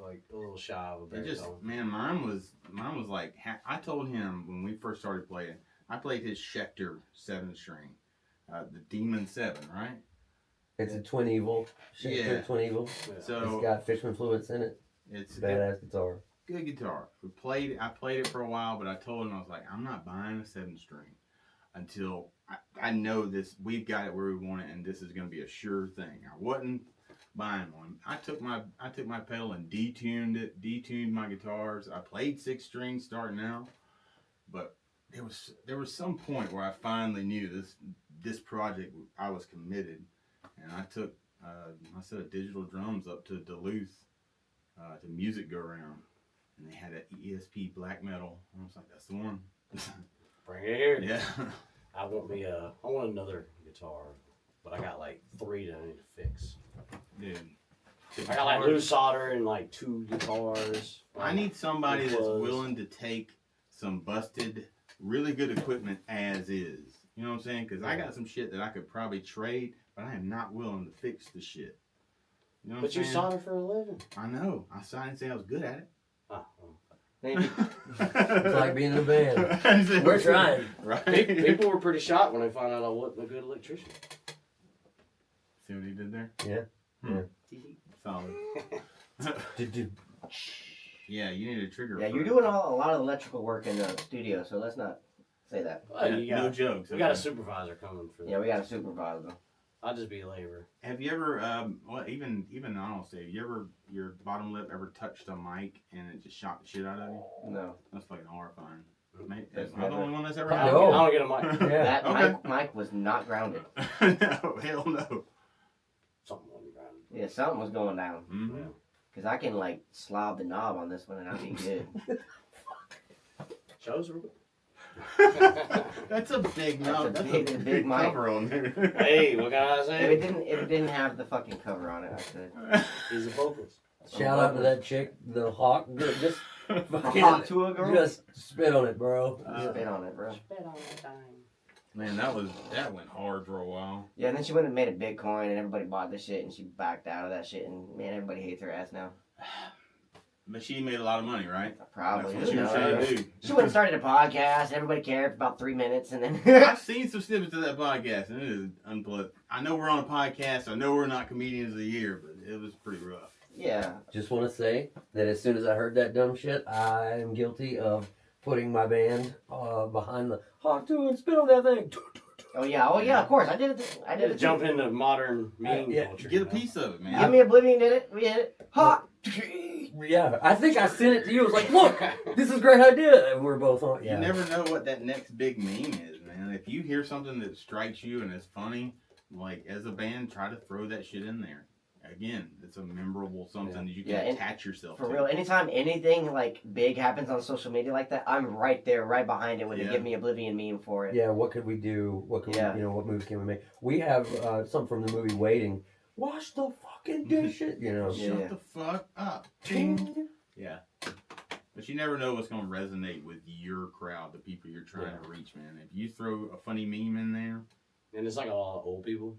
like a little shy of a It just, baritone. man, mine was like, I told him when we first started playing, I played his Schecter 7-string, the Demon 7, right? It's a Twin Evil. Yeah. Twin Evil. So It's got Fishman Fluence in it. it's Badass guitar. good guitar. I played it for a while, but I told him, I was like, I'm not buying a 7-string until I know this. We've got it where we want it, and this is going to be a sure thing. I wasn't buying one. I took my pedal and detuned my guitars. I played 6 strings starting out, but there was some point where I finally knew this project, I was committed, and I took my set of digital drums up to Duluth to Music Go Around, and they had an ESP black metal. And I was like, that's the one. Bring it here. Yeah. I want another guitar, but I got like 3 that I need to fix. Dude. I got like loose solder and like 2 guitars. I need somebody that's willing to take some busted, really good equipment as is. You know what I'm saying? Because I got some shit that I could probably trade, but I am not willing to fix the shit. You know what But I'm you saying? solder for a living. I know. I didn't say I was good at it. Oh, It's like being in a band. We're trying. Right. People were pretty shocked when they found out I wasn't a good electrician. See what he did there? Yeah. Solid. Yeah, you need a trigger. Yeah, for you're it. doing a lot of electrical work in the studio, so let's not say that. Well, Yeah, no jokes. We got a okay. supervisor coming for that. Yeah, we got a supervisor. I'll just be labor. Have you ever, well, even honestly, your bottom lip ever touched a mic and it just shot the shit out of you? No. That's fucking horrifying. Mate, That's am I the never- only one that's ever No. happened? I don't get a mic. Yeah. That Okay. Mike was not grounded. No, hell no. Something on the ground. Yeah, something was going down. Mhm. Yeah. Because I can, like, slob the knob on this one and I'll be good. Shows her. That's a big knob. That's That's a a big big mic. cover on there. Hey, what can I if say? it didn't have the fucking cover on it, I could. He's a vocalist. Shout out to that chick, the hawk. Just fucking, Hot to a girl? just spit on it, bro. Spit on it, bro. Spit on that thing. Man, that went hard for a while. Yeah, and then she went and made a Bitcoin and everybody bought the shit and she backed out of that shit and man, everybody hates her ass now. But she made a lot of money, right? Probably. That's what Who she was trying knows? to do. She went and started a podcast and everybody cared for about 3 minutes and then I've seen some snippets of that podcast and it is unpleasant. I know we're on a podcast. I know we're not comedians of the year, but it was pretty rough. yeah. Just want to say that as soon as I heard that dumb shit, I am guilty of putting my band behind the hawk to and spit on that thing. Oh yeah, of course. I did it. I did it. Jump into modern meme yeah, culture. Get a you know? piece of it, man. Give me Oblivion did it. We did it. Hot. Yeah, I think I sent it to you. I was like, look, this is a great idea. And we're both on. You Yeah. never know what that next big meme is, man. If you hear something that strikes you and is funny, like as a band, try to throw that shit in there. Again, it's a memorable something that you can Yeah, and attach yourself For to. real, anytime anything like big happens on social media like that, I'm right there, right behind it when they Yeah. give me Oblivion meme for it. Yeah, what could we do? What could Yeah. we, what moves can we make? We have something from the movie Waiting. Wash the fucking dishes, Shut Yeah. the fuck up. Ting. Yeah. But you never know what's going to resonate with your crowd, the people you're trying to reach, man. If you throw a funny meme in there, And it's like a lot of old people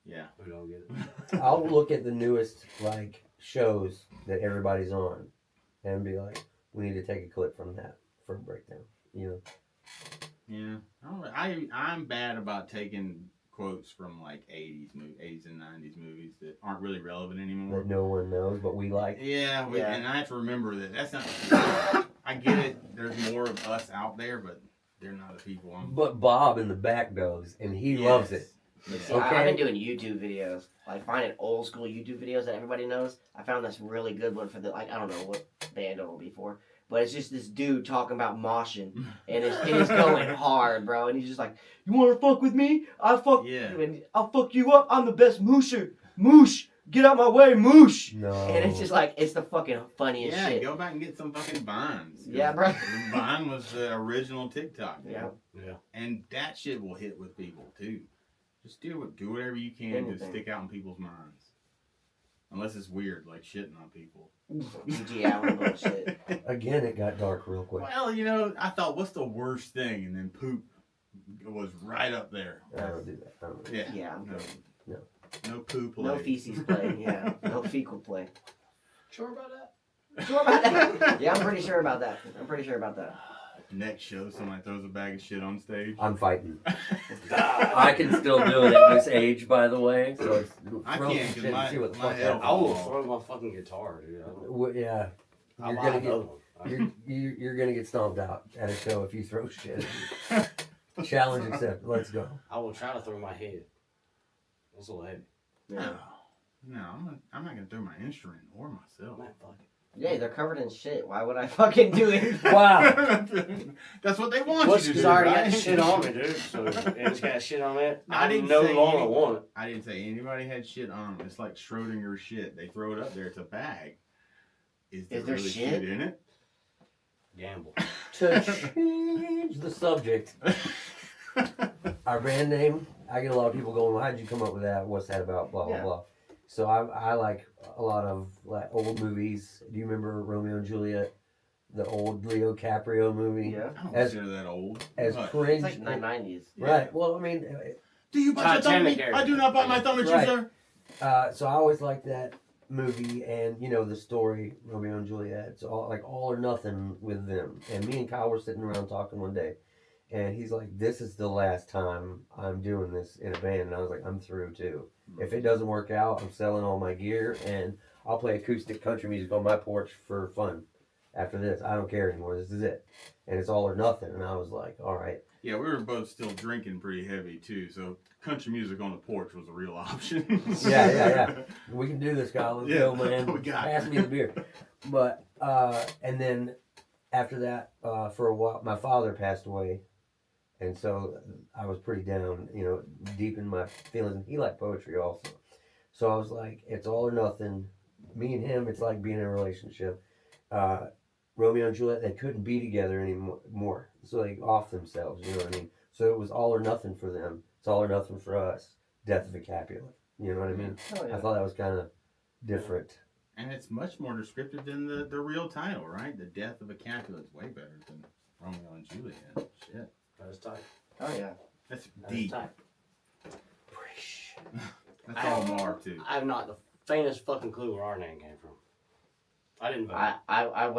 yeah. who don't get it. I'll look at the newest like shows that everybody's on and be like, we need to take a clip from that for a breakdown. Yeah. I'm bad about taking quotes from like 80s and 90s movies that aren't really relevant anymore. That no one knows, but we like. Yeah, Yeah. And I have to remember that that's not. I get it. There's more of us out there, but they're not the people I'm. But Bob in the back does, and he loves it. Yeah. See, Okay. I've been doing YouTube videos, like finding old school YouTube videos that everybody knows. I found this really good one for the I don't know what band it'll be for, but it's just this dude talking about moshing, and it's going hard, bro. And he's just like, "You want to fuck with me? I'll fuck you, and I'll fuck you up. I'm the best moosher. Moosh, get out my way, moosh." No. And it's just like it's the fucking funniest Yeah, shit. go back and get some fucking Vines. Yeah, bro. Vine was the original TikTok. dude. Yeah. Yeah. And that shit will hit with people too. Just do whatever you can to Anything. stick out in people's minds. Unless it's weird, like shitting on people. Yeah, I bullshit. Again, it got dark real quick. Well, I thought, what's the worst thing? And then poop was right up there. I don't do that. I don't do that. Yeah. Yeah, I'm No. good. No poo play. No feces play. Yeah, no fecal play. Sure about that? Sure about that? Yeah, I'm pretty sure about that. Next show, somebody throws a bag of shit on stage. I'm fighting. I can still do it at this age, by the way. So it's I throw can't, some 'cause shit and my- see what the my fuck head- happens. I will throw my fucking guitar, dude. Yeah, I'll you're buy gonna another get one. you're gonna get stomped out at a show if you throw shit. Challenge accepted. Let's go. I will try to throw my head. That's a little heavy. Yeah. No, I'm not gonna throw my instrument or myself. Man, fuck it. Yeah, they're covered in shit. Why would I fucking do it? Wow. That's what they want Well, you to it's do. already right? got shit on me, dude. So and it's got shit on it. I I didn't no say longer any- want it. I didn't say anybody had shit on them. It's like Schrodinger's shit. They throw it up there. It's a bag. Is there there really shit? in it? Gamble. To change the subject. our band name, I get a lot of people going, well, how'd you come up with that? What's that about? Blah, blah, blah. So I like a lot of like old movies. Do you remember Romeo and Juliet? The old Leo DiCaprio movie? Yeah. I don't consider that old. As But- cringe. It's like 90s. Right. Well, I mean... Do you bite your thumb? Titanic era. I do not bite my thumb at you, Right. sir. So I always liked that movie and, you know, the story, Romeo and Juliet. It's all or nothing with them. And me and Kyle were sitting around talking one day. And he's like, this is the last time I'm doing this in a band. And I was like, I'm through too. If it doesn't work out, I'm selling all my gear and I'll play acoustic country music on my porch for fun. After this, I don't care anymore. This is it. And it's all or nothing. And I was like, all right. Yeah, we were both still drinking pretty heavy too, so country music on the porch was a real option. Yeah. We can do this, Kyle. Let's go, man. we got Pass it. me the beer. But, and then after that, for a while, my father passed away. And so I was pretty down, you know, deep in my feelings. And he liked poetry also. So I was like, it's all or nothing. Me and him, it's like being in a relationship. Romeo and Juliet, they couldn't be together anymore. So they off themselves, you know what I mean? So it was all or nothing for them. It's all or nothing for us. Death of a Capulet. You know what I mean? Oh, yeah. I thought that was kind of different. And it's much more descriptive than the real title, right? The Death of a Capulet is way better than Romeo and Juliet. Shit. That's tight. Oh, yeah. That's That's deep. tight. That's all Marv too. I have not the faintest fucking clue where our name came from. I didn't vote. I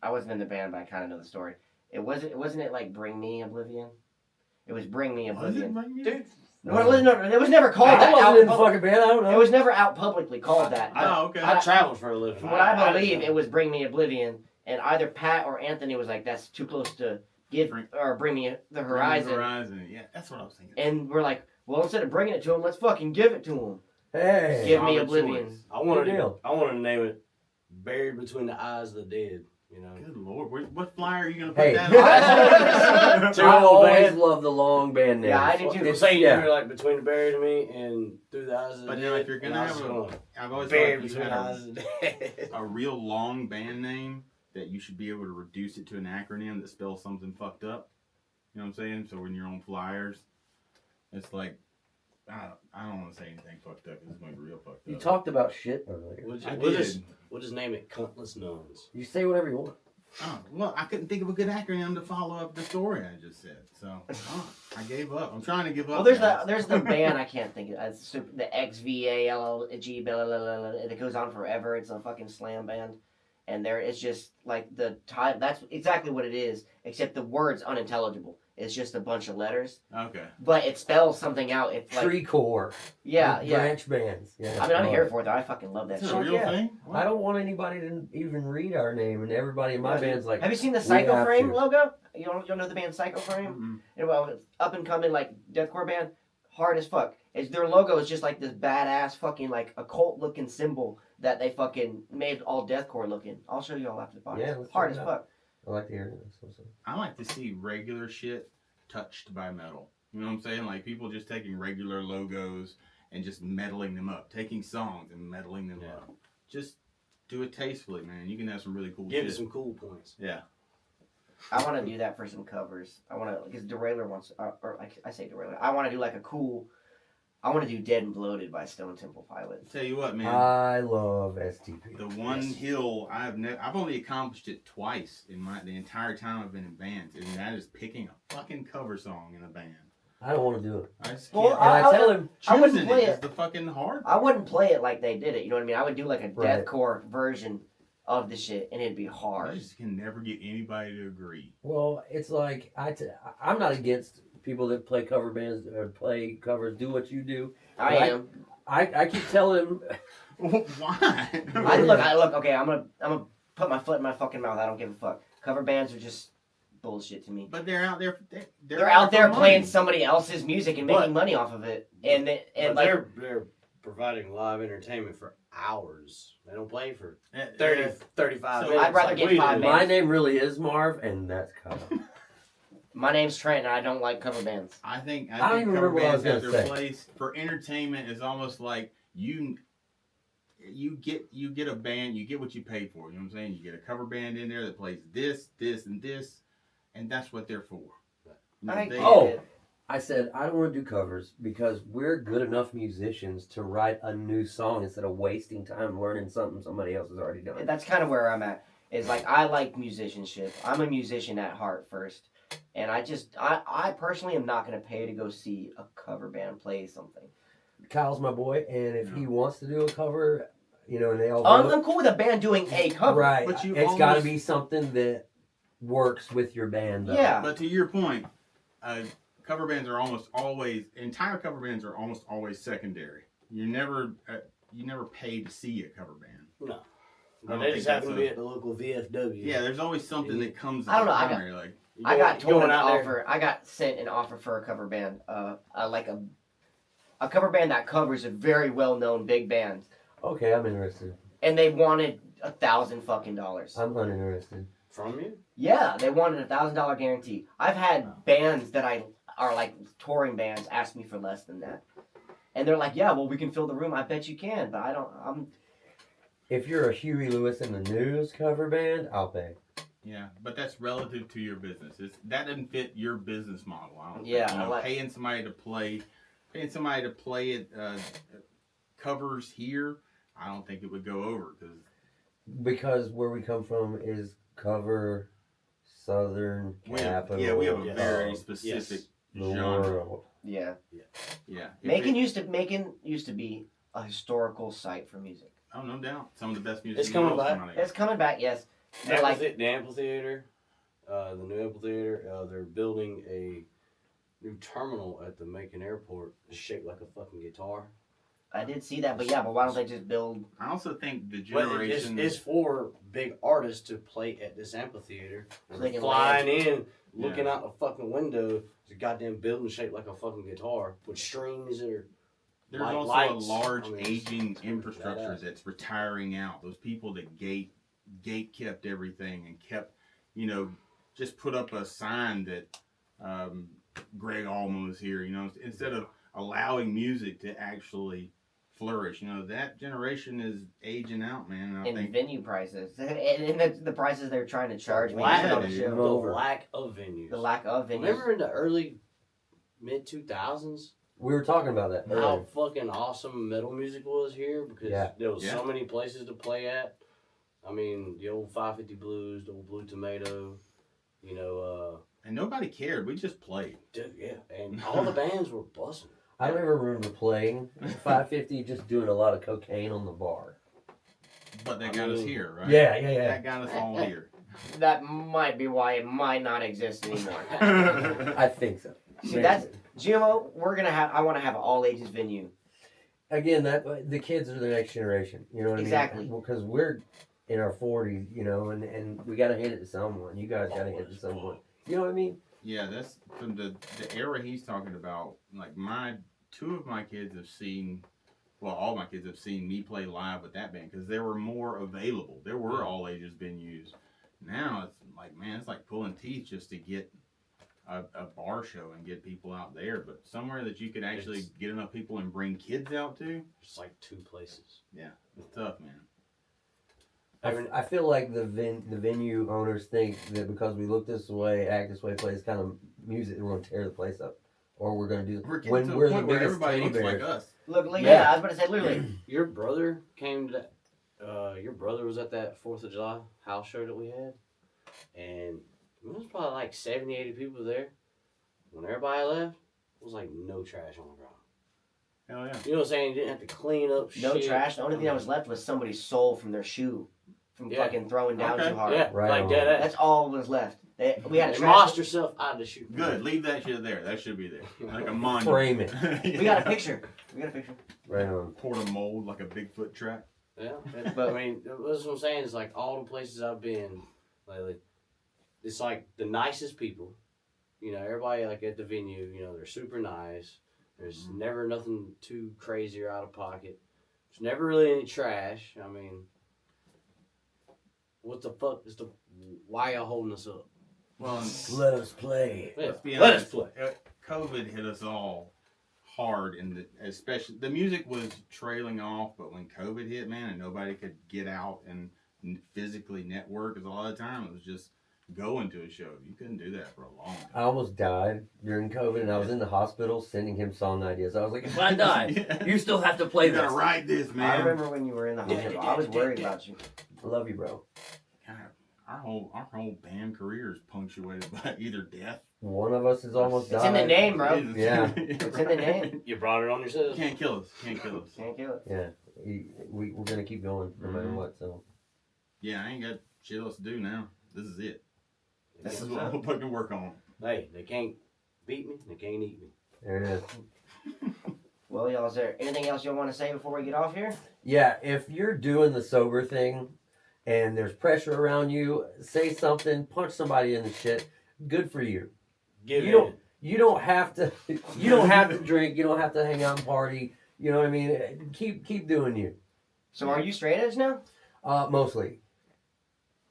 wasn't in the band, but I kind of know the story. Wasn't it like Bring Me Oblivion? It was Bring Me Was it Oblivion. Bring Me? Dude, No, it was never called I that. wasn't in the out fucking band. I don't know. It was never out publicly called that. but Oh, okay. I traveled for a living. From what I didn't believe, know. it was Bring Me Oblivion, and either Pat or Anthony was like, "That's too close to give or Bring Me the Horizon." Horizon. Yeah, that's what I was thinking. And we're like, well, instead of bringing it to him, let's fucking give it to him. Hey. Give me Solid Oblivion. choice. I wanted Good deal. to name it Buried Between the Eyes of the Dead. You know. Good lord, what flyer are you gonna put Hey. that on? Too I old always band. love the long band names. Yeah, I do too. It's saying you're like Between the Buried and Me and Through the Eyes of the But Dead. you know, if you're and gonna I was have going, I've always Buried thought if you Between the had Eyes of the Dead. a real long band name that you should be able to reduce it to an acronym that spells something fucked up. You know what I'm saying? So when you're on flyers, it's like I don't want to say anything fucked up. 'Cause it's going to be real fucked up. You talked about shit earlier. We'll just name it Cuntless Nuns. You say whatever you want. Oh, well, I couldn't think of a good acronym to follow up the story I just said. So I gave up. I'm trying to give up. Well, there's the band I can't think of. It's the XVALLG that goes on forever. It's a fucking slam band, and it's just like the title. That's exactly what it is, except the word's unintelligible. It's just a bunch of letters, Okay. but it spells something out. It's like Tree core. yeah. Branch bands. Yeah. I mean, I'm here for it though. I fucking love that That's shit. a real yeah. thing? I don't want anybody to even read our name, and everybody in my Yeah. band's like, Have you seen the We Psycho have Frame to. logo? You don't know the band Psycho Frame? Mm-mm. And well, it's up and coming like deathcore band, hard as fuck. Their logo is just like this badass fucking like occult looking symbol that they fucking made all deathcore looking. I'll show you all after the podcast. Yeah, let's hard check as it out. fuck. I like to hear it. So. I like to see regular shit touched by metal. You know what I'm saying? Like people just taking regular logos and just meddling them up, taking songs and meddling them up. Just do it tastefully, man. You can have some really cool Give shit. it some cool points. Yeah. I want to do that for some covers. I want to, because Derailer wants, or like I say Derailer, I want to do like a cool, I want to do Dead and Bloated by Stone Temple Pilots. Tell you what, man. I love STP. The one hill I've only accomplished it twice in the entire time I've been in bands, and that is picking a fucking cover song in a band. I don't want to do it. I just Well, can't. And I I tell would- him, I wouldn't Choosing play it is it. the fucking hard. I wouldn't play it like they did it, you know what I mean? I would do like a Right. deathcore version of the shit, and it'd be I hard. just can never get anybody to agree. well, it's like I'm not against people that play cover bands or play covers. Do what you do. I Right. am. I keep telling him, Why? I look. Okay, I'm gonna put my foot in my fucking mouth. I don't give a fuck. Cover bands are just bullshit to me. But they're out there. They're out there for playing money. somebody else's music and making money off of it, and But like they're providing live entertainment for hours. They don't play for Uh, 30, 35 so minutes. I'd rather like get we 5 do. minutes. my name really is Marv, and that's Kyle. my name's Trent, and I don't like cover bands. I think I don't think even cover remember what I was bands have gonna their say. place for entertainment. Is almost like you get a band, you get what you pay for. You know what I'm saying? You get a cover band in there that plays this, and this, and that's what they're for. You know, I they- get Oh. it. I said, I don't want to do covers because we're good enough musicians to write a new song instead of wasting time learning something somebody else has already done. That's kind of where I'm at. It's like I like musicianship. I'm a musician at heart first. And I personally am not going to pay to go see a cover band play something. Kyle's my boy, and if he wants to do a cover, you know, and they all... I'm cool with a band doing a cover. Right, But it's got to be something that works with your band, though. Yeah. But to your point, cover bands are almost always, entire cover bands are almost always secondary. You never pay to see a cover band. No. I don't They just think happen to that's be at the local VFW. Yeah, there's always something that comes. I don't know, I primary, like I got told an out there. offer. I got sent an offer for a cover band. Like a cover band that covers a very well-known big band. Okay, I'm interested. And they wanted $1,000 fucking dollars. I'm uninterested. From you? Yeah, they wanted $1,000 guarantee. I've had bands that are like touring bands ask me for less than that. And they're like, yeah, well, we can fill the room. I bet you can, but I'm... If you're a Huey Lewis and the News cover band, I'll pay. yeah, but that's relative to your business. That doesn't fit your business model. I don't Yeah, think. You know, I like- paying somebody to play it covers here. I don't think it would go over Because where we come from is cover Southern capital. we have a Yes. very Yes. specific the genre. world. Yeah. Yeah, Macon used to be a historical site for music. Oh, no doubt. Some of the best music. It's in the coming world's back. coming out of here. It's coming back, yes. But like, The amphitheater, the new amphitheater, they're building a new terminal at the Macon airport. It's shaped like a fucking guitar. I did see that, but why don't they just build... I also think the But generation it's for big artists to play at this amphitheater. So they can flying in, looking Yeah. out the fucking window. It's a goddamn building shaped like a fucking guitar with strings that are... There's Like also lights. a large I mean, aging it's pretty infrastructure badass. that's retiring out. Those people that gate kept everything and kept, just put up a sign that Greg Allman was here. Instead of allowing music to actually flourish. That generation is aging out, man. And I in think venue prices. And the prices they're trying to charge me. lack, on dude. the show. the lack of venues. The lack of venues. Remember in the early, mid-2000s? We were talking about that How earlier. fucking awesome metal music was here because Yeah. there was Yeah. so many places to play at. I mean, the old 550 Blues, the old Blue Tomato, and nobody cared. We just played. dude, yeah, and all the bands were buzzing. I don't ever remember playing 550, just doing a lot of cocaine on the bar. But that got us here, right? Yeah. That got us all here. That might be why it might not exist anymore. I think so. See, that's GMO. I want to have an all ages venue. Again, that the kids are the next generation. You know what Exactly. I mean? Because we're in our 40s, and we got to hit it to someone. You guys got to hit it to someone. You know what I mean? Yeah, that's from the era he's talking about. Like two of my kids have seen, well, all my kids have seen me play live with that band because there were more available. There were all ages venues. Now it's like, man, it's like pulling teeth just to get a bar show and get people out there. But somewhere that you could actually get enough people and bring kids out to, Just like two places. yeah, it's tough, man. I feel like the venue owners think that because we look this way, act this way, play this kind of music, we're going to tear the place up. Or we're going to do... We're getting when to we're a the point where biggest everybody teddy looks like bears. us. Look, Yeah. I was about to say, literally. Your brother came to that. Your brother was at that 4th of July house show that we had, and there was probably like 70, 80 people there. When everybody left, it was like no trash on the ground. Hell yeah. You know what I'm saying? You didn't have to clean up No shit. trash. The only thing that was left was somebody's sole from their shoe, from Yeah. fucking throwing down Okay. too hard. Yeah, Right like on. that. That's all was left. We had a They trash. mossed herself out of the shoe. Good. Leave that shit there. That should be there. Like a monument. Frame it. We got a picture. Right on. Poured a mold like a Bigfoot trap. Yeah, but I mean, that's what I'm saying. Is like all the places I've been lately, it's like the nicest people. Everybody like at the venue. They're super nice. There's never nothing too crazy or out of pocket. There's never really any trash. I mean, what the fuck is why y'all holding us up? Well, Let us play. Yeah, let's be let honest. us play. COVID hit us all hard, especially the music was trailing off. But when COVID hit, man, and nobody could get out and physically network, because a lot of the time it was just going to a show. You couldn't do that for a long I time. almost died during COVID, and I was in the hospital sending him song ideas. I was like, if I die, Yeah. you still have to play You this. gotta write this, man. I remember when you were in the hospital. I was worried about you. I love you, bro. God, our whole band career is punctuated by either death. One of us is almost It's died. in the name, bro. Yeah. It's in the name. You brought it on yourself. Can't kill us. Can't kill us. Can't kill it. Yeah. We're going to keep going no matter what, so. Yeah, I ain't got shit else to do now. This is it. This This is is what up. we'll fucking work on. Hey, they can't beat me. They can't eat me. There it is. Well, y'all, is there anything else y'all want to say before we get off here? Yeah, if you're doing the sober thing and there's pressure around you, say something, punch somebody in the shit. Good for you. Give You it. don't- You don't have to. You don't have to drink. You don't have to hang out and party. You know what I mean? Keep doing you. So are you straight edge now? Mostly.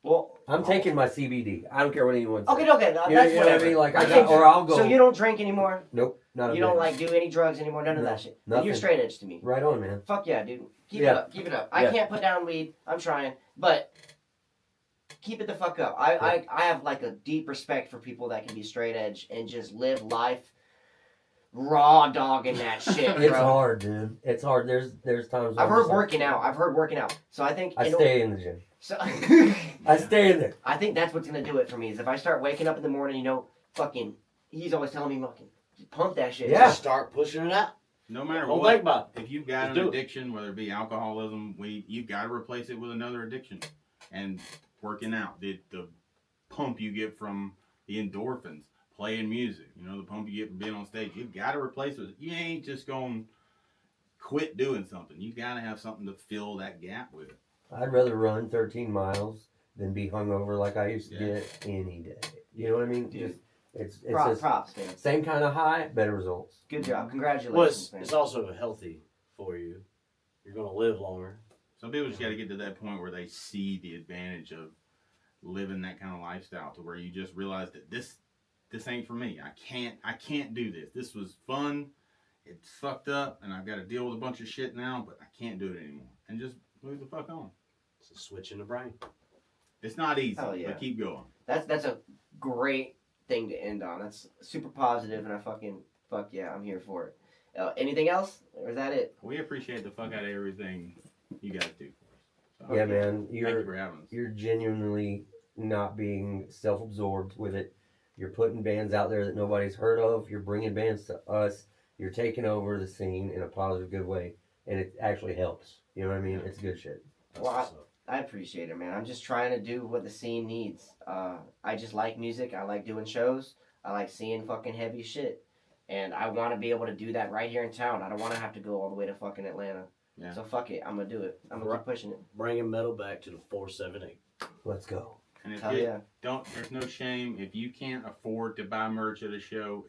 Well, I'm taking my CBD. I don't care what anyone says. okay, You know, that's you know what I whatever. mean? Like I I got, think- or I'll go. So you don't drink anymore? Nope. Not a You bit. don't like do any drugs anymore? None of No, that shit. nothing. You're straight edge to me. Right on, man. Fuck yeah, dude. Keep Yeah. it up. Keep it up. I Yeah. can't put down weed. I'm trying, but keep it the fuck up. I have like a deep respect for people that can be straight edge and just live life raw dogging that shit, It's bro. hard, dude. It's hard. There's times. I've when heard it's like- working out. I've heard working out. So I think I stay in the gym. So I stay in there. I think that's what's gonna do it for me. Is if I start waking up in the morning, fucking. He's always telling me, fucking, pump that shit. Yeah. Just start pushing it out. No matter Don't what, think about it. if you've got Just an do it. addiction, whether it be alcoholism, weed, you've got to replace it with another addiction. And working out, the pump you get from the endorphins, playing music, the pump you get from being on stage, you've got to replace it. You ain't just going to quit doing something. You got to have something to fill that gap with. I'd rather run 13 miles than be hungover like I used to Yeah. get any day. You know what I mean? Dude. Just it's Props, just man. same kind of high, better results. Good job. Congratulations, Well, it's man. also healthy for you. You're gonna live longer. Some people just got to get to that point where they see the advantage of living that kind of lifestyle, to where you just realize that this ain't for me. I can't do this. This was fun. It's fucked up, and I've got to deal with a bunch of shit now, but I can't do it anymore. And just move the fuck on. It's a switch in the brain. It's not easy, Hell yeah. but keep going. That's a great thing to end on. That's super positive, and fuck yeah, I'm here for it. Anything else, or is that it? We appreciate the fuck out of everything you guys do for us. So, Yeah, man. Thank you You're for having us. you're genuinely not being self-absorbed with it. You're putting bands out there that nobody's heard of. You're bringing bands to us. You're taking over the scene in a positive, good way, and it actually helps. You know what I mean? It's good shit. That's Well, what's up. I appreciate it, man. I'm just trying to do what the scene needs. I just like music. I like doing shows. I like seeing fucking heavy shit. And I want to be able to do that right here in town. I don't want to have to go all the way to fucking Atlanta. Yeah. So fuck it. I'm going to do it. I'm going to keep pushing it. Bringing metal back to the 478. Let's go. And if Hell you yeah. there's no shame if you can't afford to buy merch at a show.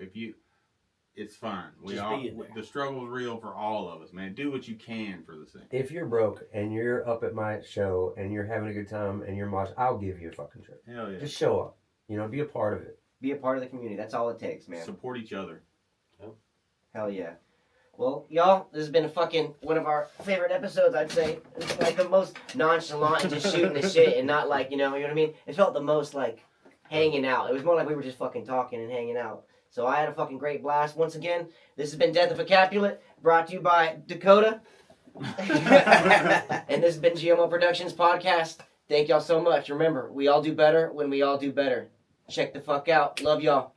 It's fine. Just be in there. The struggle's real for all of us, man. Do what you can for the scene. If you're broke and you're up at my show and you're having a good time and you're mosh, I'll give you a fucking trip. Hell yeah. Just show up. Be a part of it. Be a part of the community. That's all it takes, man. Support each other. Hell yeah. Well, y'all, this has been one of our favorite episodes, I'd say. It's like the most nonchalant and just shooting the shit and not like, you know what I mean? It felt the most like hanging out. It was more like we were just fucking talking and hanging out. So I had a fucking great blast. Once again, this has been Death of a Capulet, brought to you by Dakota. And this has been GMO Productions Podcast. Thank y'all so much. Remember, we all do better when we all do better. Check the fuck out. Love y'all.